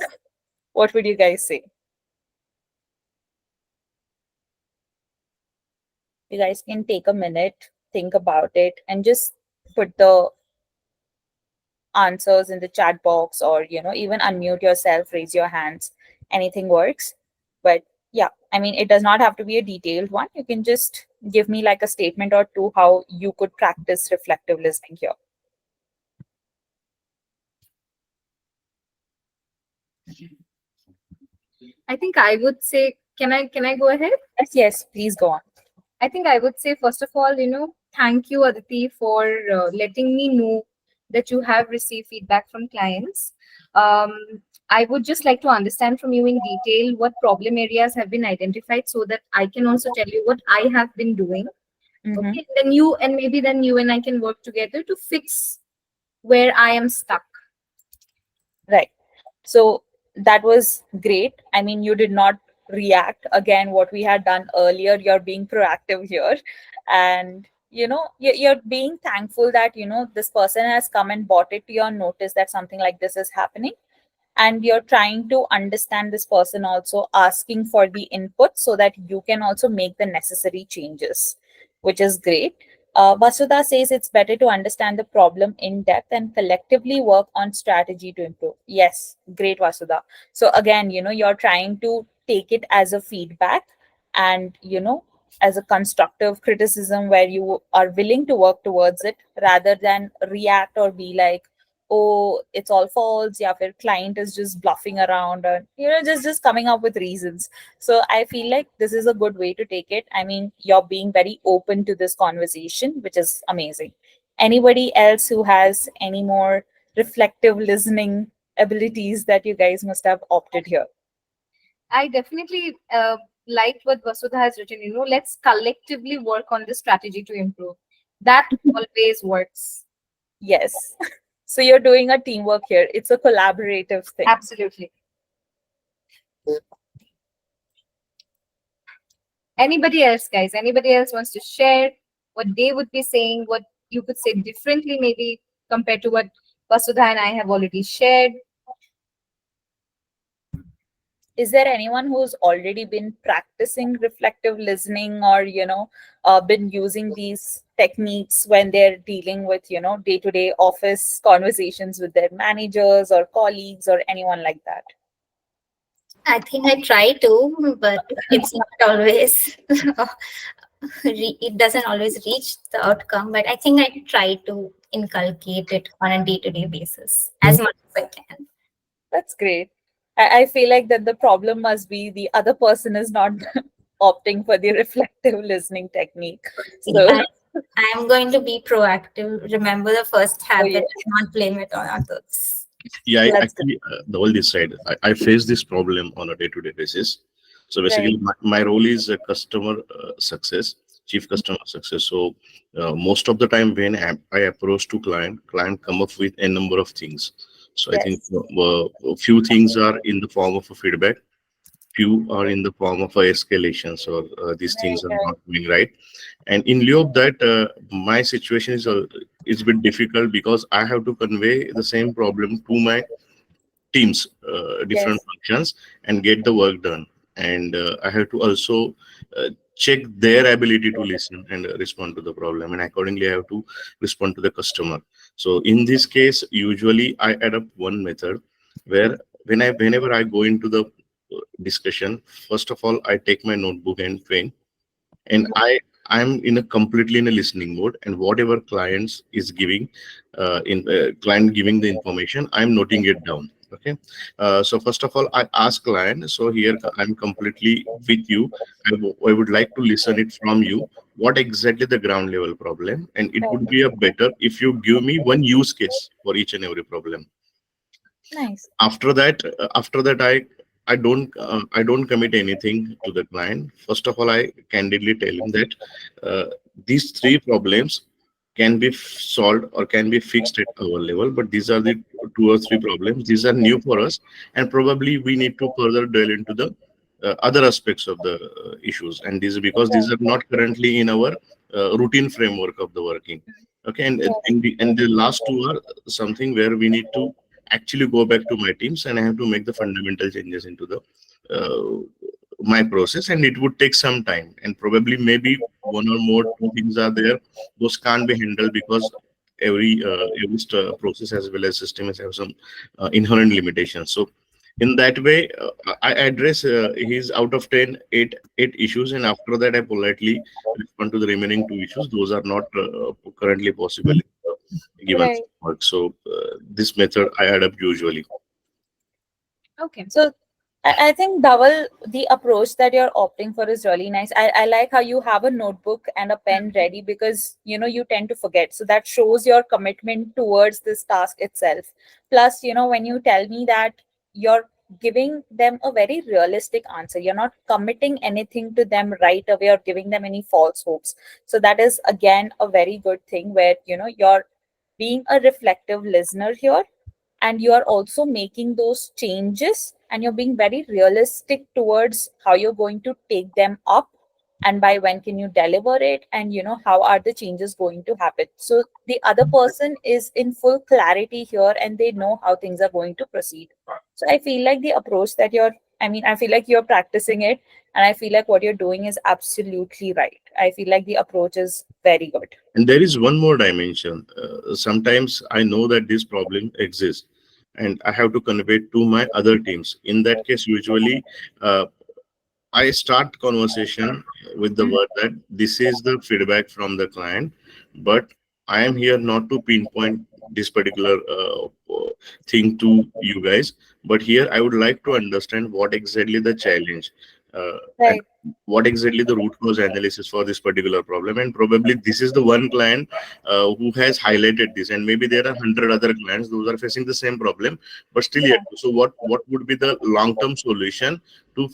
what would you guys say? You guys can take a minute, think about it, and just put the answers in the chat box, or even unmute yourself, raise your hands. Anything works. But yeah, I mean, it does not have to be a detailed one. You can just give me like a statement or two how you could practice reflective listening here. I think I would say, can I go ahead? Yes, please go on. I think I would say, first of all, thank you, Aditi, for letting me know that you have received feedback from clients. Um, I would just like to understand from you in detail what problem areas have been identified so that I can also tell you what I have been doing. Mm-hmm. Okay, then you and I can work together to fix where I am stuck. Right. So that was great. I mean, you did not react again what we had done earlier. You're being proactive here. And, you're being thankful that, this person has come and brought it to your notice that something like this is happening. And you're trying to understand this person also, asking for the input so that you can also make the necessary changes, which is great. Vasudha says it's better to understand the problem in depth and collectively work on strategy to improve. Yes, great, Vasudha. So again, you're trying to take it as a feedback and, as a constructive criticism where you are willing to work towards it rather than react or be like, oh, it's all false, yeah, your client is just bluffing around, or just coming up with reasons. So I feel like this is a good way to take it. I mean, you're being very open to this conversation, which is amazing. Anybody else who has any more reflective listening abilities that you guys must have opted here? I definitely liked what Vasudha has written. Let's collectively work on the strategy to improve. That always works. Yes. So you're doing a teamwork here. It's a collaborative thing. Absolutely. Anybody else, guys? Anybody else wants to share what they would be saying, what you could say differently, maybe compared to what Vasudha and I have already shared? Is there anyone who's already been practicing reflective listening or been using these techniques when they're dealing with day-to-day office conversations with their managers or colleagues or anyone like that? I think I try to, but it's not always. It doesn't always reach the outcome. But I think I try to inculcate it on a day-to-day basis as much as I can. That's great. I feel like that the problem must be the other person is not opting for the reflective listening technique. See, So, I am going to be proactive. Remember the first oh yeah, habit and not blame it on others. Yeah, I that's actually, the all this side, I face this problem on a day-to-day basis. So right. basically, my role is a customer success, chief customer success. So most of the time when I approach to client come up with a number of things. So I think Yes. a few things are in the form of a feedback, few are in the form of a escalation. So these Right, things are right. not doing right. And in lieu of that, my situation is a bit difficult because I have to convey the same problem to my teams, different Yes. functions, and get the work done. And I have to also check their ability to listen and respond to the problem, and accordingly I have to respond to the customer. So in this case, usually I adopt one method where whenever I go into the discussion, first of all I take my notebook and pen, and Mhm. I'm in a completely in a listening mode, and whatever clients is giving in client giving the information, I'm noting it down. Okay. So first of all I ask client, so here I'm completely with you. I would like to listen it from you, what exactly the ground level problem, and it would Right. be a better if you give me one use case for each and every problem. Nice. After that I don't commit anything to the client. First of all, I candidly tell him that uh, these three problems can be solved or can be fixed at our level, but these are the two or three problems, these are new for us, and probably we need to further delve into the other aspects of the issues, and this is because these Right. are not currently in our routine framework of the working. Okay. Yes. And the last two are something where we need to actually go back to my teams, and I have to make the fundamental changes into the my process, and it would take some time, and probably maybe one or more two things are there, those can't be handled because every process as well as system has have some inherent limitations. So in that way, I address his out of 10 eight issues, and after that I politely respond to the remaining two issues. Those are not currently possible in the given Right. framework. So this method I adapt usually. Okay. So I think Dhaval, the approach that you're opting for is really nice. I like how you have a notebook and a pen ready because you tend to forget. So that shows your commitment towards this task itself. Plus, when you tell me that you're giving them a very realistic answer, you're not committing anything to them right away or giving them any false hopes. So that is again a very good thing where you're being a reflective listener here, and you are also making those changes, and you're being very realistic towards how you're going to take them up, and by when can you deliver it, and how are the changes going to happen. So the other person is in full clarity here, and they know how things are going to proceed. So I feel like the approach that I feel like you're practicing it, and I feel like what you're doing is absolutely right. I feel like the approach is very good. And there is one more dimension. Sometimes I know that this problem exists, and I have to convey it to my other teams. In that case, usually uh, I start conversation with the word that this is the feedback from the client, but I am here not to pinpoint this particular thing to you guys. But here I would like to understand what exactly the challenge, and Right. what exactly the root cause analysis for this particular problem. And probably this is the one client who has highlighted this, and maybe there are 100 other clients those are facing the same problem, but still yet. Yeah. So what would be the long term solution to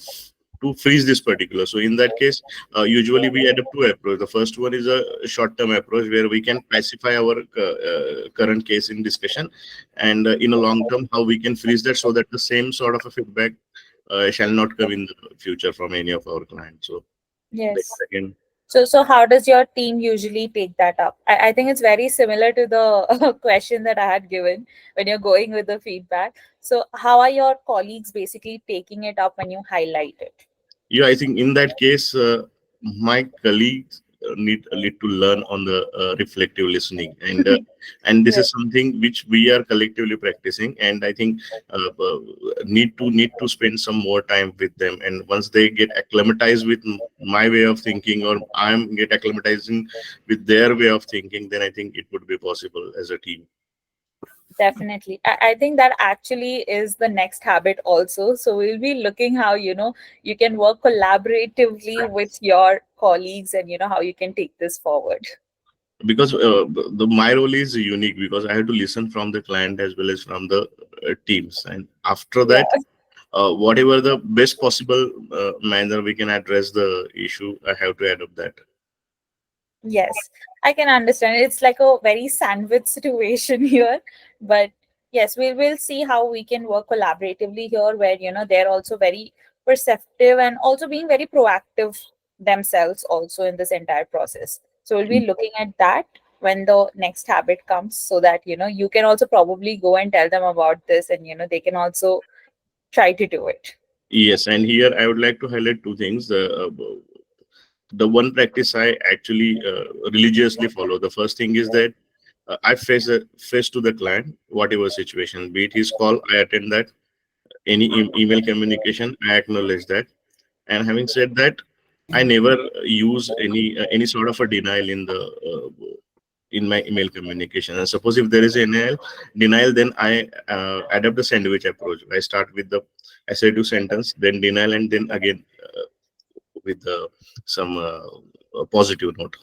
to freeze this particular? So in that case, usually we adopt two approach. The first one is a short term approach where we can pacify our current case in discussion, and in a long term how we can freeze that so that the same sort of a feedback shall not come in the future from any of our clients. So that's Yes. again. So how does your team usually take that up? I think it's very similar to the question that I had given when you're going with the feedback. So how are your colleagues basically taking it up when you highlight it? Yeah, I think in that case, my colleagues need to learn on the reflective listening, and this Right. is something which we are collectively practicing. And I think need to spend some more time with them. And once they get acclimatized with my way of thinking, or I'm get acclimatizing with their way of thinking, then I think it would be possible as a team. Definitely. I think that actually is the next habit also. So we'll be looking how, you can work collaboratively with your colleagues, and how you can take this forward. Because my role is unique because I have to listen from the client as well as from the teams, and after Yeah. that, whatever the best possible manner we can address the issue, I have to adopt that. Yes, I can understand. It's like a very sandwich situation here, but yes, we will see how we can work collaboratively here, where they're also very perceptive and also being very proactive themselves also in this entire process. So we'll be looking at that when the next habit comes, so that you can also probably go and tell them about this, and they can also try to do it. Yes, and here I would like to highlight two things. The one practice I actually religiously follow. The first thing is that I face to the client, whatever situation, be it his call, I attend that. Any email communication, I acknowledge that. And having said that, I never use any sort of a denial in my email communication. And suppose if there is a denial, then I adopt the sandwich approach. I start with the assertive sentence, then denial, and then again with some positive note.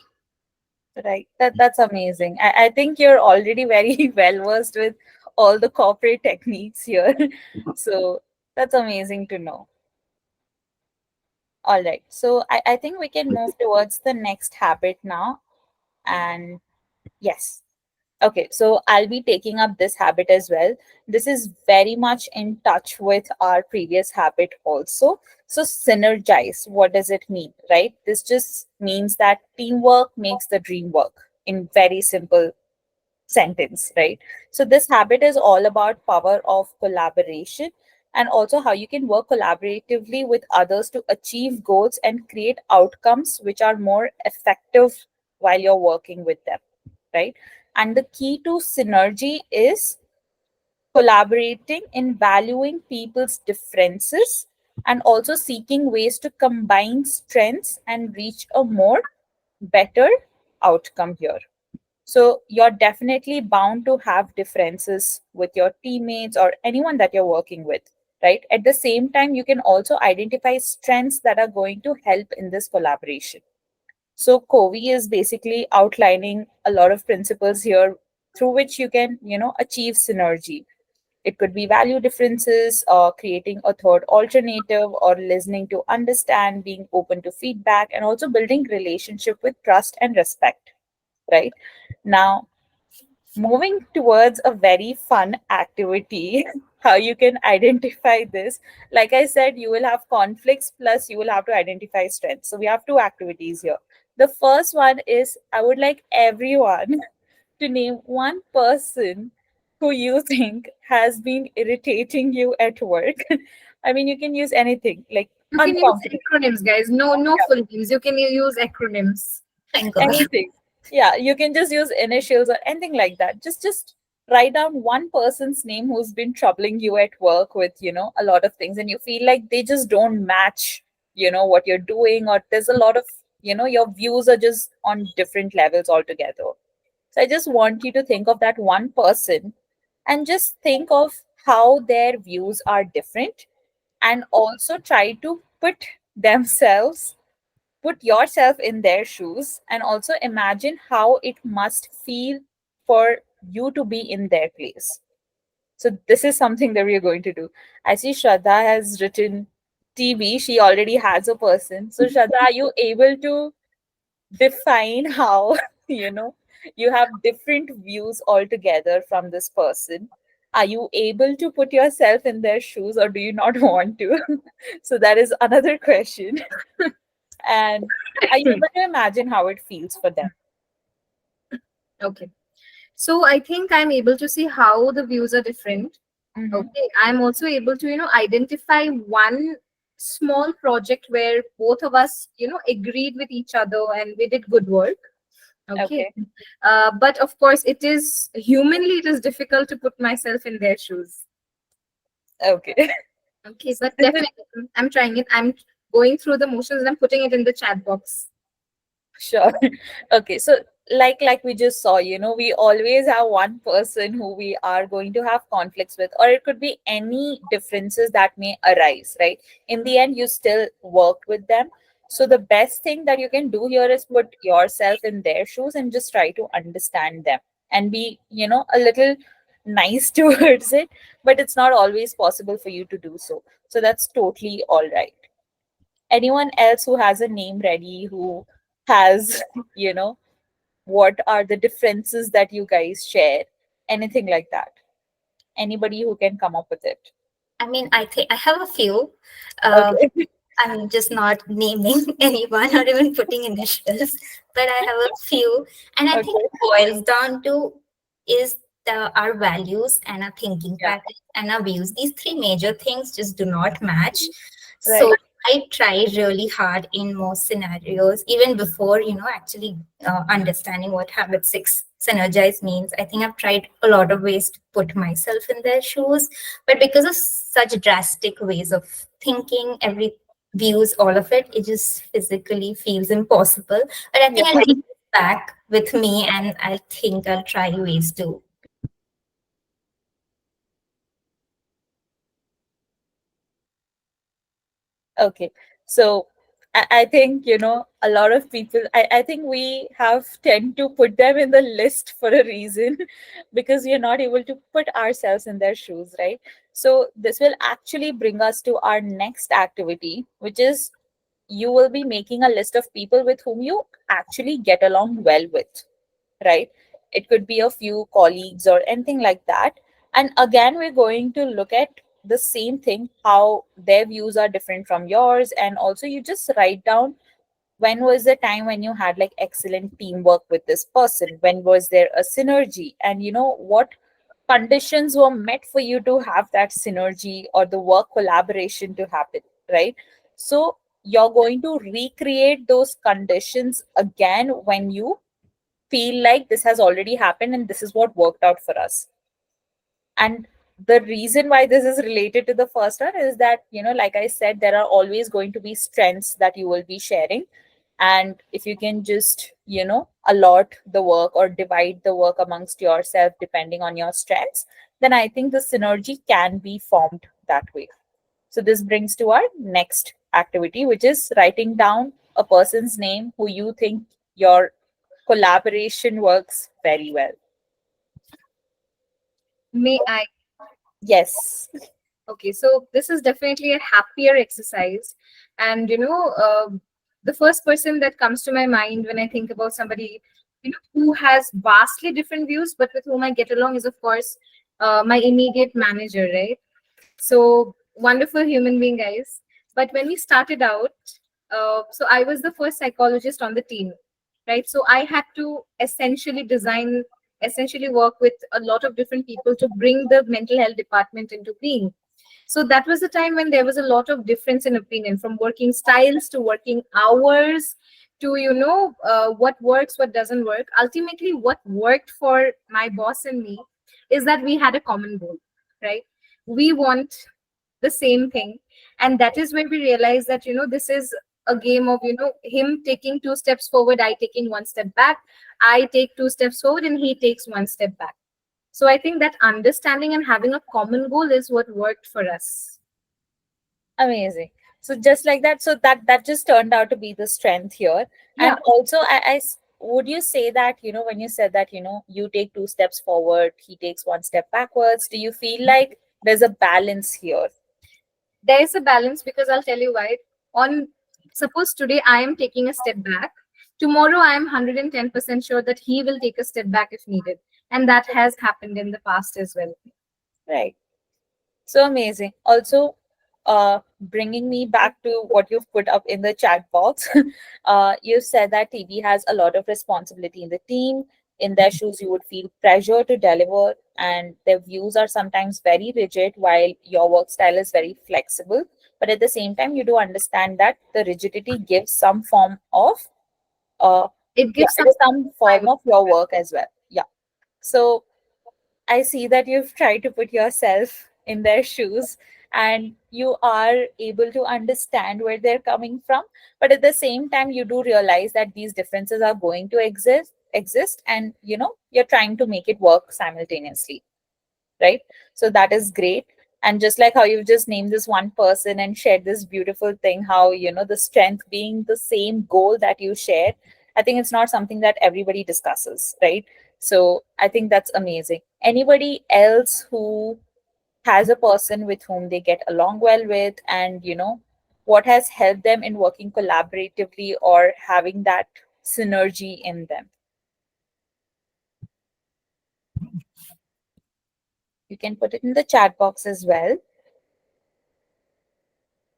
Right. That's amazing. I think you're already very well versed with all the corporate techniques here. So that's amazing to know. All right. So I think we can move towards the next habit now. And yes. Okay, so I'll be taking up this habit as well. This is very much in touch with our previous habit also. So, synergize, what does it mean, right? This just means that teamwork makes the dream work in very simple sentence, right? So, this habit is all about power of collaboration, and also how you can work collaboratively with others to achieve goals and create outcomes which are more effective while you're working with them, right? And the key to synergy is collaborating in valuing people's differences, and also seeking ways to combine strengths and reach a more better outcome here. So you're definitely bound to have differences with your teammates or anyone that you're working with, right? At the same time, you can also identify strengths that are going to help in this collaboration. So Covey is basically outlining a lot of principles here through which you can, achieve synergy. It could be value differences, or creating a third alternative, or listening to understand, being open to feedback, and also building relationship with trust and respect, right? Now, moving towards a very fun activity, how you can identify this. Like I said, you will have conflicts plus you will have to identify strengths. So we have two activities here. The first one is I would like everyone to name one person who you think has been irritating you at work. I mean, you can use anything like You can use uncomfortable. acronyms, guys. No full names. You can use acronyms. Thank God. Anything. Yeah, you can just use initials or anything like that. Just write down one person's name who's been troubling you at work with, a lot of things, and you feel like they just don't match, what you're doing, or there's a lot of, your views are just on different levels altogether. So I just want you to think of that one person and just think of how their views are different, and also try to themselves put yourself in their shoes, and also imagine how it must feel for you to be in their place. So this is something that we are going to do. I see Shraddha has written TV. She already has a person. So Shraddha, are you able to define how, you know you have different views altogether from this person? Are you able to put yourself in their shoes, or do you not want to? So that is another question. And are you able to imagine how it feels for them? Okay. So I think I'm able to see how the views are different. Mhm. Okay. I'm also able to, identify one small project where both of us, agreed with each other and we did good work. Okay. Okay. But of course, it is difficult to put myself in their shoes. Okay. Okay. But definitely, I'm trying it. I'm going through the motions and I'm putting it in the chat box. Sure. Okay. So like we just saw, we always have one person who we are going to have conflicts with, or it could be any differences that may arise, right? In the end, you still worked with them. So the best thing that you can do here is put yourself in their shoes and just try to understand them and be, a little nice towards it. But it's not always possible for you to do so. So that's totally all right. Anyone else who has a name ready, who has, you know what are the differences that you guys share, anything like that? Anybody who can come up with it? I mean, I think I have a few. Okay. I'm just not naming anyone or even putting initials, but I have a few. And I think Okay. it boils down to is our values and our thinking Yeah. patterns and our views. These three major things just do not match. Right. So I try really hard in most scenarios, even before, actually understanding what habit six synergize means. I think I've tried a lot of ways to put myself in their shoes, but because of such drastic ways of thinking, every views, all of it, it just physically feels impossible. But I think Yeah. I'll take it back with me, and I think I'll try ways to. Okay. So I think, a lot of people, I think we have tend to put them in the list for a reason, because we are not able to put ourselves in their shoes, right? So this will actually bring us to our next activity, which is you will be making a list of people with whom you actually get along well with, right? It could be a few colleagues or anything like that. And again, we're going to look at the same thing, how their views are different from yours. And also, you just write down when was the time when you had like excellent teamwork with this person? When was there a synergy? And what conditions were met for you to have that synergy or the work collaboration to happen, right? So you're going to recreate those conditions again when you feel like this has already happened and this is what worked out for us. And the reason why this is related to the first one is that, like I said, there are always going to be strengths that you will be sharing. And if you can just, allot the work or divide the work amongst yourself depending on your strengths, then I think the synergy can be formed that way. So this brings to our next activity, which is writing down a person's name who you think your collaboration works very well. May I? Yes. Okay, so this is definitely a happier exercise. And, the first person that comes to my mind when I think about somebody, who has vastly different views, but with whom I get along is, of course, my immediate manager, right? So wonderful human being, guys. But when we started out, so I was the first psychologist on the team, right? So I had to essentially work with a lot of different people to bring the mental health department into being. So that was the time when there was a lot of difference in opinion, from working styles to working hours to, what works, what doesn't work. Ultimately, what worked for my boss and me is that we had a common goal, right? We want the same thing. And that is where we realize that, this is a game of, him taking 2 steps forward, I taking 1 step back, I take 2 steps forward, and he takes 1 step back. So I think that understanding and having a common goal is what worked for us. Amazing. So just like that, so that just turned out to be the strength here. Yeah. And also, would you say that, when you said that, you take 2 steps forward, he takes 1 step backwards, do you feel like there's a balance here? There is a balance, because I'll tell you why. On Suppose today I am taking a step back, tomorrow I am 110% sure that he will take a step back if needed. And that has happened in the past as well. Right. So amazing. Also, bringing me back to what you've put up in the chat box, you said that TB has a lot of responsibility in the team. In their shoes, you would feel pressure to deliver, and their views are sometimes very rigid, while your work style is very flexible. But at the same time, you do understand that the rigidity gives some form of, It yeah, gives it is some form of your work as well. Yeah. So I see that you've tried to put yourself in their shoes and you are able to understand where they're coming from. But at the same time, you do realize that these differences are going to exist, and you're trying to make it work simultaneously. Right? So that is great. And just like how you've just named this one person and shared this beautiful thing, how the strength being the same goal that you share, I think it's not something that everybody discusses, right? So I think that's amazing. Anybody else who has a person with whom they get along well with, and what has helped them in working collaboratively or having that synergy in them? You can put it in the chat box as well.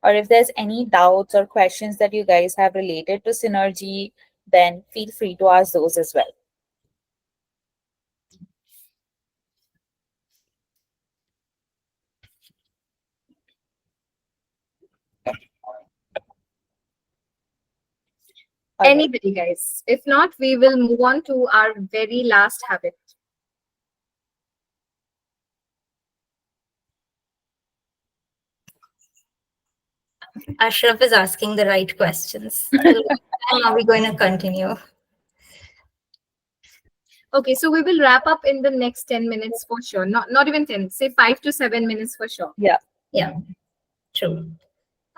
Or if there's any doubts or questions that you guys have related to synergy, then feel free to ask those as well. All right. anybody, guys. If not, we will move on to our very last habit. Ashraf is asking the right questions. Till what time are we going to continue? Okay, so we will wrap up in the next 10 minutes for sure. Not even 10, say 5 to 7 minutes for sure. Yeah. Yeah, true.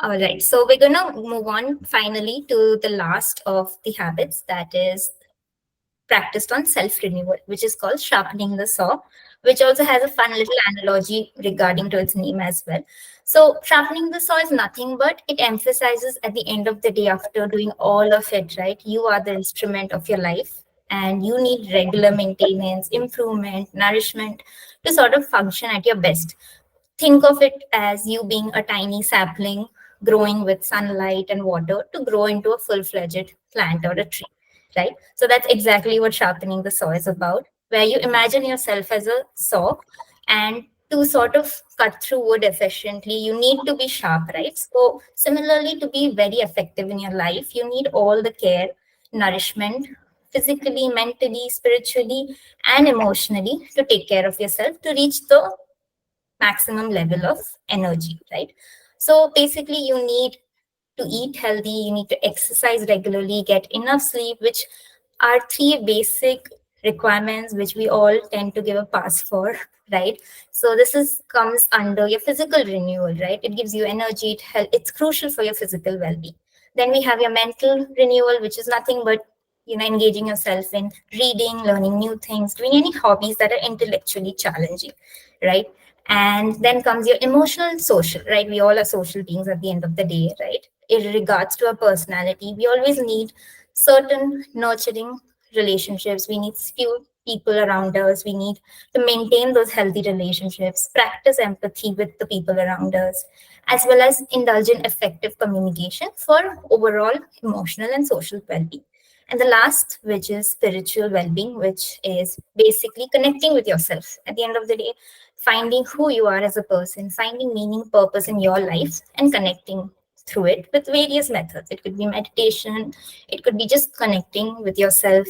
All right, so we're going to move on finally to the last of the habits, that is practiced on self-renewal, which is called sharpening the saw, which also has a fun little analogy regarding to its name as well. So sharpening the saw is nothing but it emphasizes at the end of the day, after doing all of it, right? You are the instrument of your life and you need regular maintenance, improvement, nourishment to sort of function at your best. Think of it as you being a tiny sapling growing with sunlight and water to grow into a full-fledged plant or a tree, right? So that's exactly what sharpening the saw is about, where you imagine yourself as a saw, and to sort of cut through wood efficiently, you need to be sharp, right? So similarly, to be very effective in your life, you need all the care, nourishment, physically, mentally, spiritually, and emotionally to take care of yourself to reach the maximum level of energy, right? So basically, you need to eat healthy, you need to exercise regularly, get enough sleep, which are three basic requirements which we all tend to give a pass for, right? So this is comes under your physical renewal, right? It gives you energy, it's crucial for your physical well-being. Then we have your mental renewal, which is nothing but engaging yourself in reading, learning new things, doing any hobbies that are intellectually challenging, right? And then comes your emotional social, right? We all are social beings at the end of the day, right? In regards to our personality, we always need certain nurturing relationships. We need few people around us. We need to maintain those healthy relationships, practice empathy with the people around us, as well as indulge in effective communication for overall emotional and social well-being. And the last, which is spiritual well-being, which is basically connecting with yourself. At the end of the day, finding who you are as a person, finding meaning, purpose in your life, and connecting through it with various methods. It could be meditation, it could be just connecting with yourself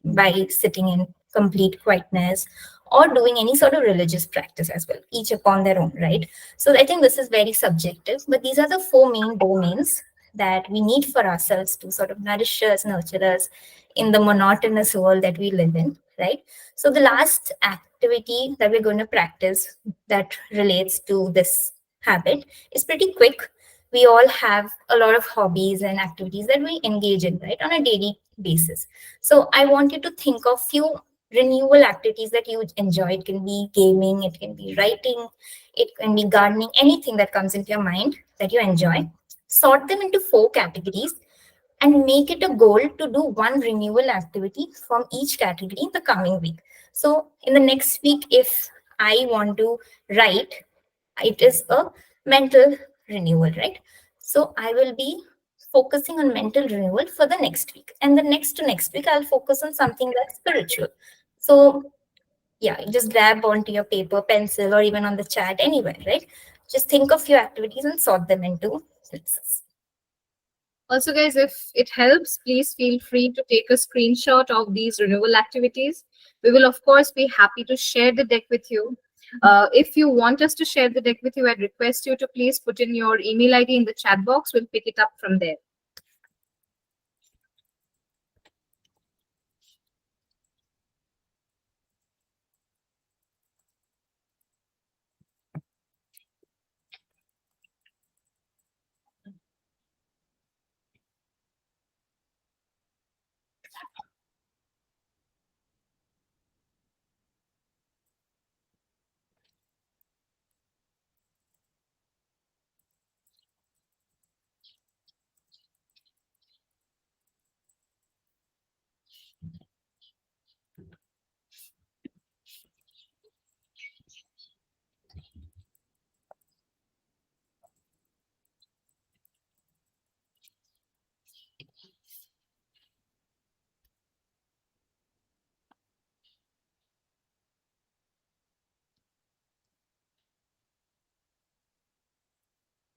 by sitting in complete quietness, or doing any sort of religious practice as well, each upon their own, right? So I think this is very subjective, but these are the four main domains that we need for ourselves to sort of nourish us, nurture us in the monotonous world that we live in, right? So the last activity that we're going to practice that relates to this habit is pretty quick. We all have a lot of hobbies and activities that we engage in, right, on a daily basis. So I want you to think of few renewal activities that you enjoy. It can be gaming, it can be writing, it can be gardening, anything that comes into your mind that you enjoy. Sort them into four categories and make it a goal to do one renewal activity from each category in the coming week. So in the next week, if I want to write, it is a mental renewal, right? So I will be focusing on mental renewal for the next week. And the next to next week, I'll focus on something that's spiritual. So yeah, you just grab onto your paper, pencil, or even on the chat, anywhere, right? Just think of your activities and sort them into lists. Also, guys, if it helps, please feel free to take a screenshot of these renewal activities. We will, of course, be happy to share the deck with you. If you want us to share the deck with you, I'd request you to please put in your email ID in the chat box. We'll pick it up from there.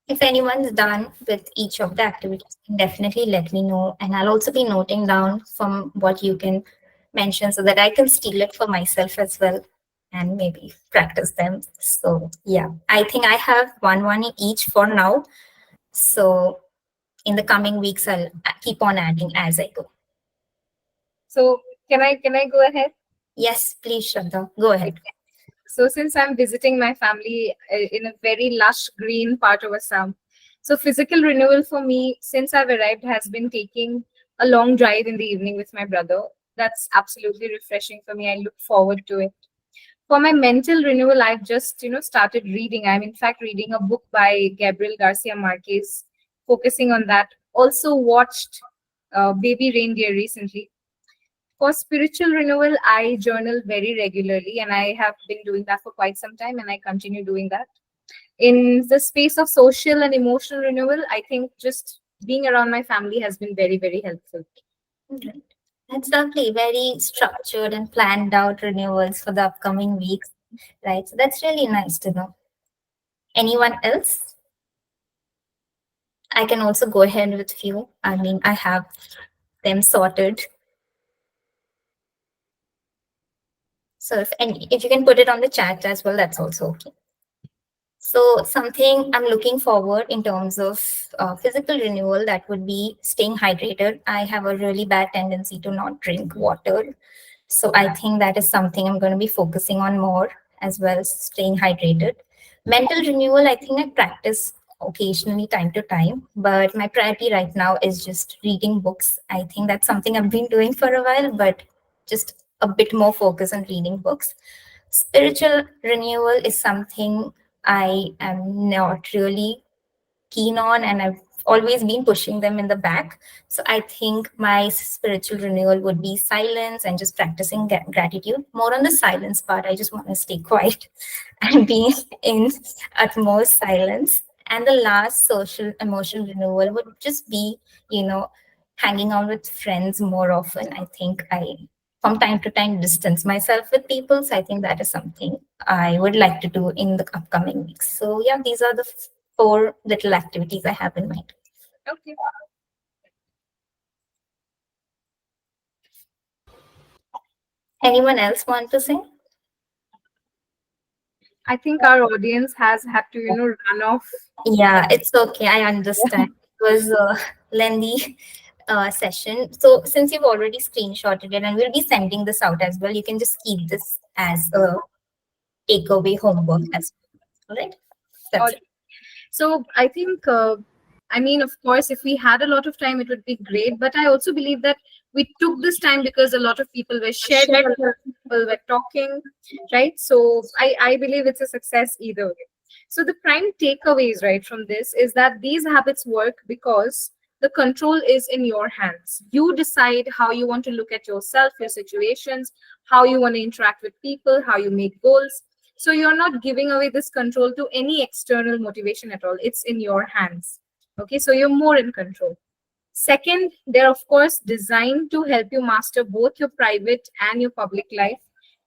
If anyone's done with each of the activities, definitely let me know. And I'll also be noting down from what you can mention so that I can steal it for myself as well and maybe practice them. So yeah, I think I have one each for now. So in the coming weeks, I'll keep on adding as I go. So can I go ahead? Yes, please, Shraddha, go ahead. So since I'm visiting my family in a very lush green part of Assam, so physical renewal for me since I've arrived has been taking a long drive in the evening with my brother. That's absolutely refreshing for me. I look forward to it. For my mental renewal, I've just started reading. I'm in fact reading a book by Gabriel Garcia Marquez, focusing on that. Also watched Baby Reindeer recently. For spiritual renewal, I journal very regularly, and I have been doing that for quite some time, and I continue doing that. In the space of social and emotional renewal, I think just being around my family has been very, very helpful. Right. That's lovely. Very structured and planned out renewals for the upcoming weeks, right? So that's really nice to know. Anyone else? I can also go ahead with few. I mean, I have them sorted. So if you can put it on the chat as well, that's also okay. So something I'm looking forward in terms of physical renewal, that would be staying hydrated. I have a really bad tendency to not drink water. So I think that is something I'm going to be focusing on more, as well as staying hydrated. Mental renewal, I think I practice occasionally time to time, but my priority right now is just reading books. I think that's something I've been doing for a while, but just a bit more focus on reading books. Spiritual renewal is something I am not really keen on, and I've always been pushing them in the back. So I think my spiritual renewal would be silence and just practicing gratitude. More on the silence part, I just want to stay quiet and be in utmost silence. And the last social emotional renewal would just be, you know, hanging out with friends more often. I think I, from time to time, distance myself with people. So I think that is something I would like to do in the upcoming weeks. So yeah, these are the four little activities I have in mind. Okay. Anyone else want to say? I think our audience has had to, run off. Yeah, it's okay. I understand. It was a lengthy session. So since you've already screenshotted it and we'll be sending this out as well, you can just keep this as a takeaway homework as well. All right? That's it. So I think, of course, if we had a lot of time, it would be great. But I also believe that we took this time because a lot of people were sharing, a lot of people were talking, right? So I believe it's a success either way. So the prime takeaways, right, from this is that these habits work because the control is in your hands. You decide how you want to look at yourself, your situations, how you want to interact with people, how you make goals. So you're not giving away this control to any external motivation at all. It's in your hands. Okay, so you're more in control. Second, they're of course designed to help you master both your private and your public life.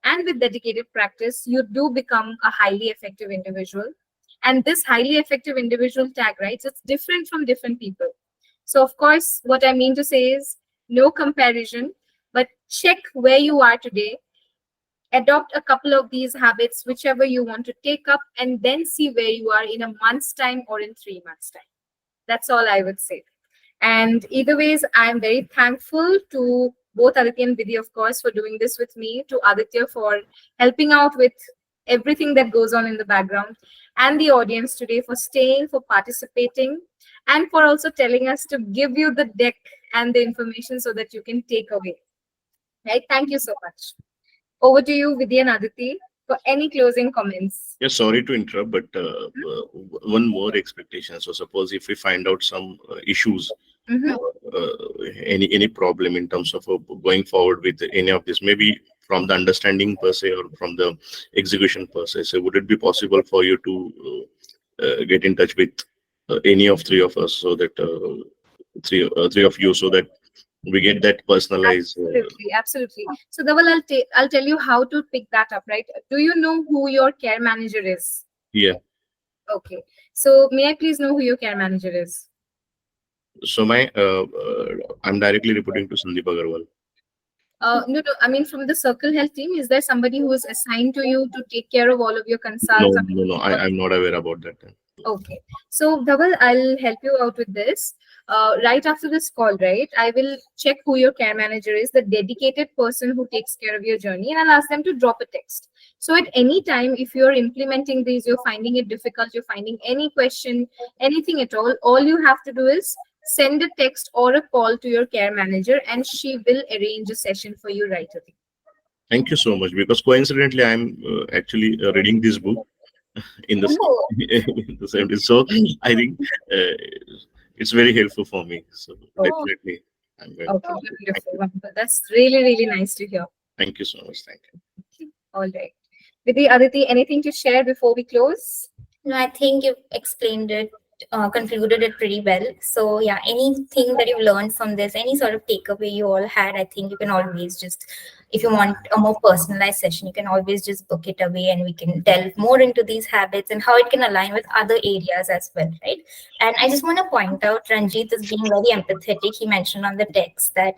And with dedicated practice, you do become a highly effective individual. And this highly effective individual tag, right? So it's different from different people. So, of course, what I mean to say is no comparison, but check where you are today, adopt a couple of these habits, whichever you want to take up, and then see where you are in a month's time or in 3 months' time. That's all I would say. And either ways, I'm very thankful to both Aditya and Vidhi, of course, for doing this with me, to Aditya for helping out with everything that goes on in the background, and the audience today for staying, for participating, and for also telling us to give you the deck and the information so that you can take away. Right? Thank you so much. Over to you, Vidya and Aditi, for any closing comments. Yeah, sorry to interrupt, but one more expectation. So suppose if we find out some issues, Mhm. any problem in terms of going forward with any of this, maybe from the understanding per se or from the execution per se. So would it be possible for you to get in touch with any of three of us, so that three of you, so that we get that personalized? Absolutely, absolutely. So, Dhaval, I'll tell you how to pick that up, right? Do you know who your care manager is? Yeah. Okay. So, may I please know who your care manager is? So I'm directly reporting to Sandeep Agarwal. No, no. I mean, from the Circle Health team, is there somebody who is assigned to you to take care of all of your consults? No. I'm not aware about that. Okay. So, Dhaval, I'll help you out with this. Right after this call, right, I will check who your care manager is, the dedicated person who takes care of your journey, and I'll ask them to drop a text. So, at any time, if you're implementing these, you're finding it difficult, you're finding any question, anything at all you have to do is send a text or a call to your care manager, and she will arrange a session for you right away. Thank you so much. Because coincidentally, I'm actually reading this book in the Oh, in the same day. So I think it's very helpful for me. So Oh. definitely, I'm going. Okay, wonderful, wonderful. That's really, really nice to hear. Thank you so much. Thank you. All right. Vidhi, Aditi, anything to share before we close? no, I think you've explained it, concluded it pretty well. So yeah, anything that you've learned from this, any sort of takeaway you all had, I think you can always just, if you want a more personalized session, you can always just book it away and we can delve more into these habits and how it can align with other areas as well, right? And I just want to point out Ranjit is being very empathetic. He mentioned on the text that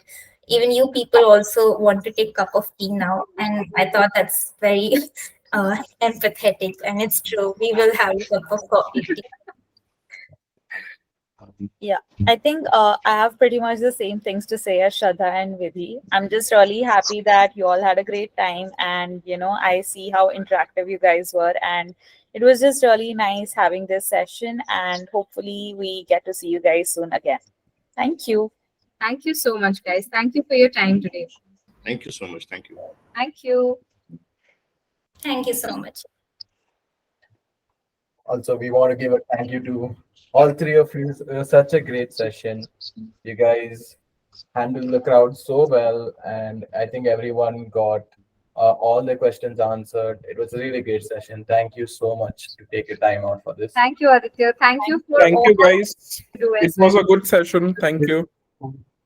even you people also want to take a cup of tea now. And I thought that's very empathetic, and it's true. We will have a cup of coffee tea. I think I have pretty much the same things to say as Shraddha and Vidhi. I'm just really happy that you all had a great time, and I see how interactive you guys were, and it was just really nice having this session, and hopefully we get to see you guys soon again. Thank you. Thank you so much, guys. Thank you for your time today. Thank you so much. Thank you. Thank you. Thank you so much. Also, we want to give a thank you to all three of you. It was such a great session. You guys handled the crowd so well, and I think everyone got all the questions answered. It was a really great session. Thank you so much to take your time out for this. Thank you, Aditya. Thank you for Thank all you, guys. you do It as was well. a good session. Thank you.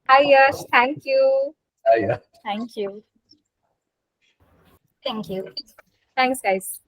Hi, Yash. Thank you. Yeah. Thank you. Thank you. Thanks, guys.